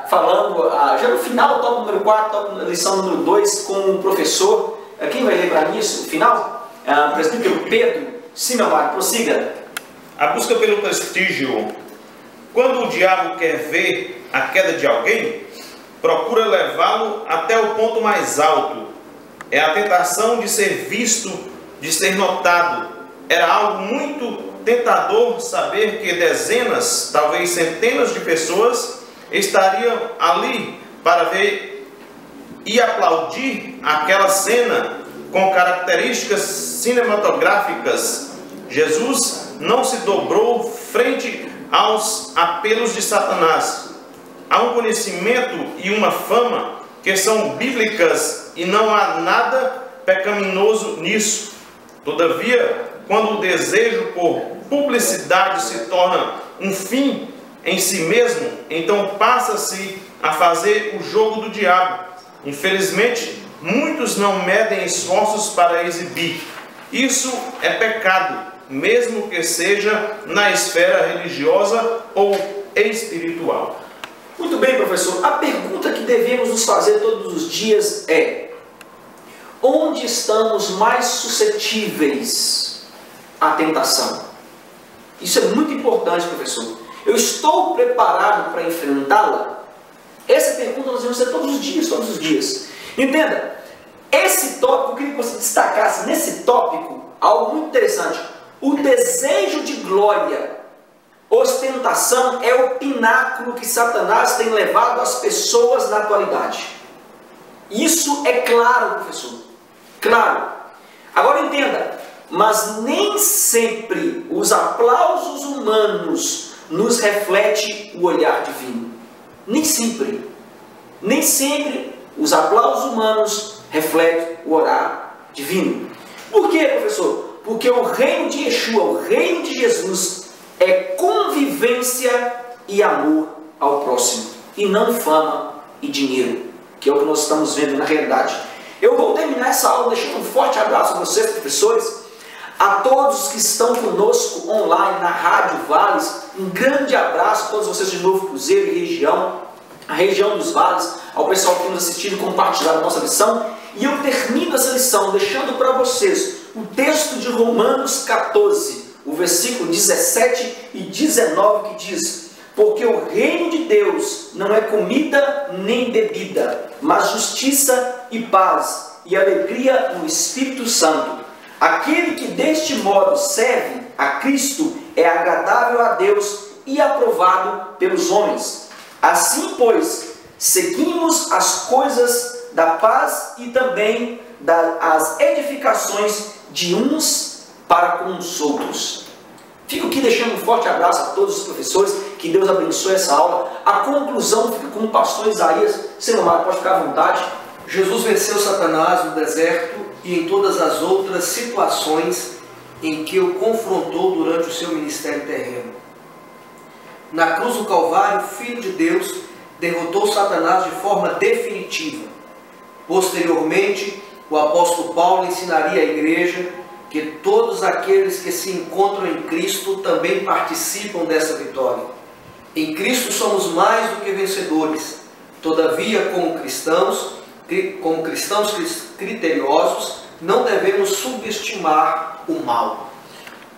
falando já no final, tópico número 4, lição número 2, com o professor. Quem vai lembrar nisso? O final? Presbítero Pedro. Sim, meu amado, prossiga. A busca pelo prestígio. Quando o diabo quer ver a queda de alguém, procura levá-lo até o ponto mais alto. É a tentação de ser visto, de ser notado. Era algo muito tentador saber que dezenas, talvez centenas de pessoas estariam ali para ver e aplaudir aquela cena com características cinematográficas. Jesus não se dobrou frente aos apelos de Satanás. Há um conhecimento e uma fama que são bíblicas e não há nada pecaminoso nisso. Todavia, quando o desejo por publicidade se torna um fim em si mesmo, então passa-se a fazer o jogo do diabo. Infelizmente, muitos não medem esforços para exibir. Isso é pecado, mesmo que seja na esfera religiosa ou espiritual. Muito bem, professor. A pergunta que devemos nos fazer todos os dias é: onde estamos mais suscetíveis à tentação? Isso é muito importante, professor. Eu estou preparado para enfrentá-la? Essa pergunta nós devemos fazer todos os dias, todos os dias. Entenda, esse tópico, eu queria que você destacasse nesse tópico algo muito interessante. O desejo de glória, ostentação, é o pináculo que Satanás tem levado as pessoas na atualidade. Isso é claro, professor. Claro. Agora entenda, mas nem sempre os aplausos humanos nos reflete o olhar divino. Nem sempre. Nem sempre os aplausos humanos refletem o olhar divino. Por quê, professor? Porque o reino de Yeshua, o reino de Jesus, é convivência e amor ao próximo, e não fama e dinheiro, que é o que nós estamos vendo na realidade. Eu vou terminar essa aula deixando um forte abraço a vocês, professores, a todos que estão conosco online na Rádio Vales. Um grande abraço a todos vocês de Novo Cruzeiro e região, a região dos Vales, ao pessoal que tem nos assistido e compartilhado a nossa lição. E eu termino essa lição deixando para vocês o texto de Romanos 14, o versículo 17 e 19, que diz: porque o reino de Deus não é comida nem bebida, mas justiça e paz e alegria no Espírito Santo. Aquele que deste modo serve a Cristo é agradável a Deus e aprovado pelos homens. Assim, pois, seguimos as coisas da paz e também as edificações de uns para com os outros. Fico aqui deixando um forte abraço a todos os professores, que Deus abençoe essa aula. A conclusão fica com o pastor Isaías. Senhor, pode ficar à vontade. Jesus venceu Satanás no deserto e em todas as outras situações em que o confrontou durante o seu ministério terreno. Na cruz do Calvário, o Filho de Deus derrotou Satanás de forma definitiva. Posteriormente, o apóstolo Paulo ensinaria à igreja que todos aqueles que se encontram em Cristo também participam dessa vitória. Em Cristo somos mais do que vencedores. Todavia, como cristãos criteriosos, não devemos subestimar o mal.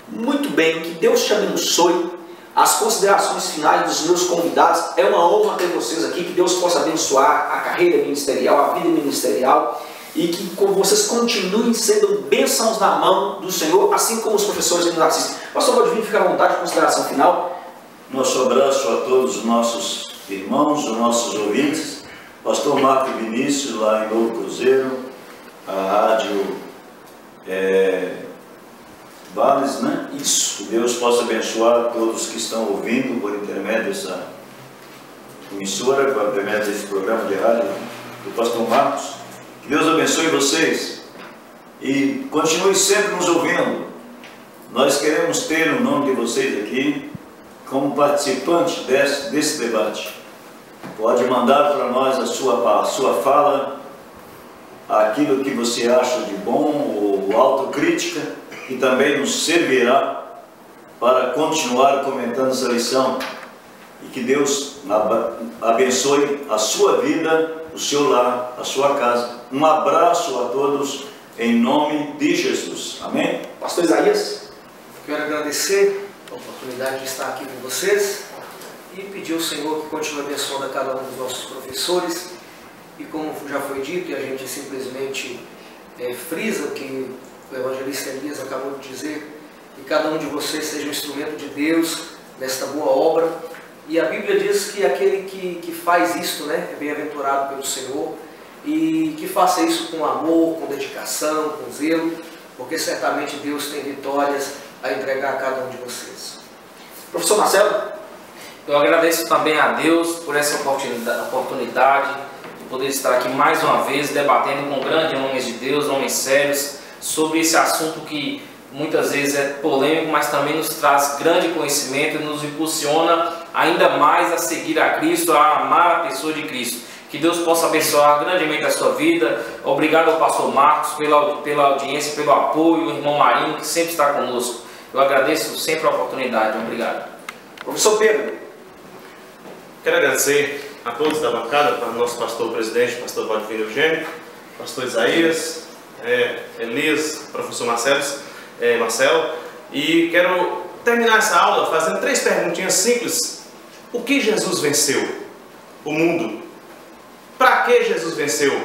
Muito bem, que Deus te abençoe. As considerações finais dos meus convidados. É uma honra ter vocês aqui. Que Deus possa abençoar a carreira ministerial, a vida ministerial, e que vocês continuem sendo bênçãos na mão do Senhor, assim como os professores que nos assistem. Pastor Valdivino, fica à vontade, consideração final. Nosso abraço a todos os nossos irmãos, os nossos ouvintes. Pastor Marco Vinícius, lá em Novo Cruzeiro, a rádio Vales, né? Isso. Que Deus possa abençoar todos que estão ouvindo por intermédio dessa emissora, por intermédio desse programa de rádio do Pastor Marcos. Que Deus abençoe vocês e continue sempre nos ouvindo. Nós queremos ter o nome de vocês aqui como participante desse debate. Pode mandar para nós a sua fala, aquilo que você acha de bom ou autocrítica, que também nos servirá para continuar comentando essa lição. E que Deus abençoe a sua vida, o seu lar, a sua casa. Um abraço a todos, em nome de Jesus. Amém? Pastor Isaías. Quero agradecer a oportunidade de estar aqui com vocês e pedir ao Senhor que continue abençoando a cada um dos nossos professores. E como já foi dito, e a gente simplesmente frisa o que o evangelista Elias acabou de dizer, que cada um de vocês seja um instrumento de Deus nesta boa obra. E a Bíblia diz que aquele que faz isto, né, é bem-aventurado pelo Senhor, e que faça isso com amor, com dedicação, com zelo, porque certamente Deus tem vitórias a entregar a cada um de vocês. Professor Marcelo. Eu agradeço também a Deus por essa oportunidade de poder estar aqui mais uma vez debatendo com grandes homens de Deus, homens sérios, sobre esse assunto que muitas vezes é polêmico, mas também nos traz grande conhecimento e nos impulsiona ainda mais a seguir a Cristo, a amar a pessoa de Cristo. Que Deus possa abençoar grandemente a sua vida. Obrigado ao pastor Marcos pela audiência, pelo apoio, o irmão Marinho, que sempre está conosco. Eu agradeço sempre a oportunidade. Obrigado. Professor Pedro. Quero agradecer a todos da bancada, para o nosso pastor presidente, pastor Valdivino Eugênio, pastor Isaías, Elias, professor Marcelo, e quero terminar essa aula fazendo 3 perguntinhas simples. O que Jesus venceu? O mundo. Para que Jesus venceu?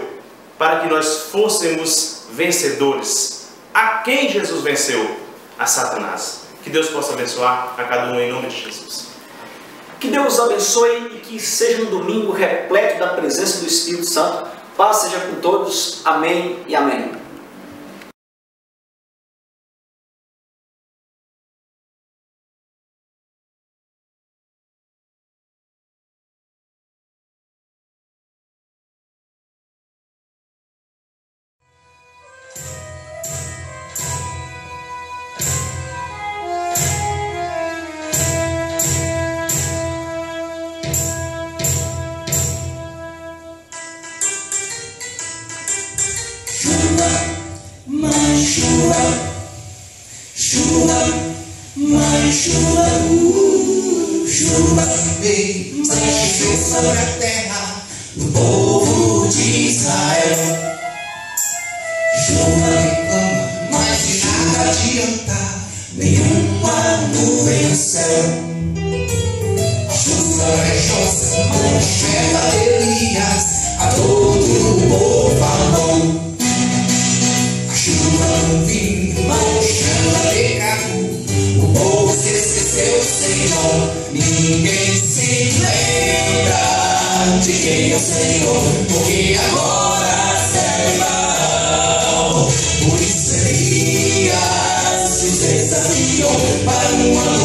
Para que nós fôssemos vencedores. A quem Jesus venceu? A Satanás. Que Deus possa abençoar a cada um em nome de Jesus. Que Deus abençoe e que seja um domingo repleto da presença do Espírito Santo. Paz seja com todos. Amém e amém. Chuva vem, desce sobre a terra do povo de Israel. Chuva reclama, mas de nada adianta, nenhuma nuvem no céu. Chuva rejoiça, mancheta Elias, a todo o povo amou. A chuva no vinho, manchando pecado, o povo se esqueceu do Senhor. Ninguém se lembra de quem é o Senhor, porque agora serve Baal. Por isso Elias se desafiou para uma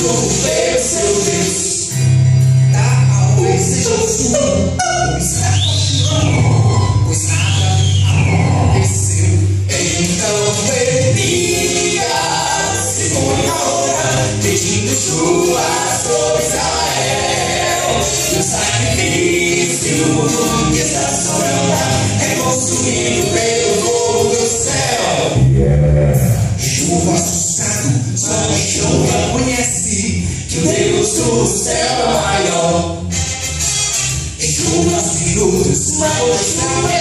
junto veio seu Deus. Talvez seja o fim, pois nada aconteceu. Então Elias se põe a orar, pedindo chuva sobre Israel. E o sacrifício que estaciona é consumido pelo fogo do céu. Chuva assustado, só o chão reconhece que o Deus do céu é maior. Em 2 minutos, uma gostava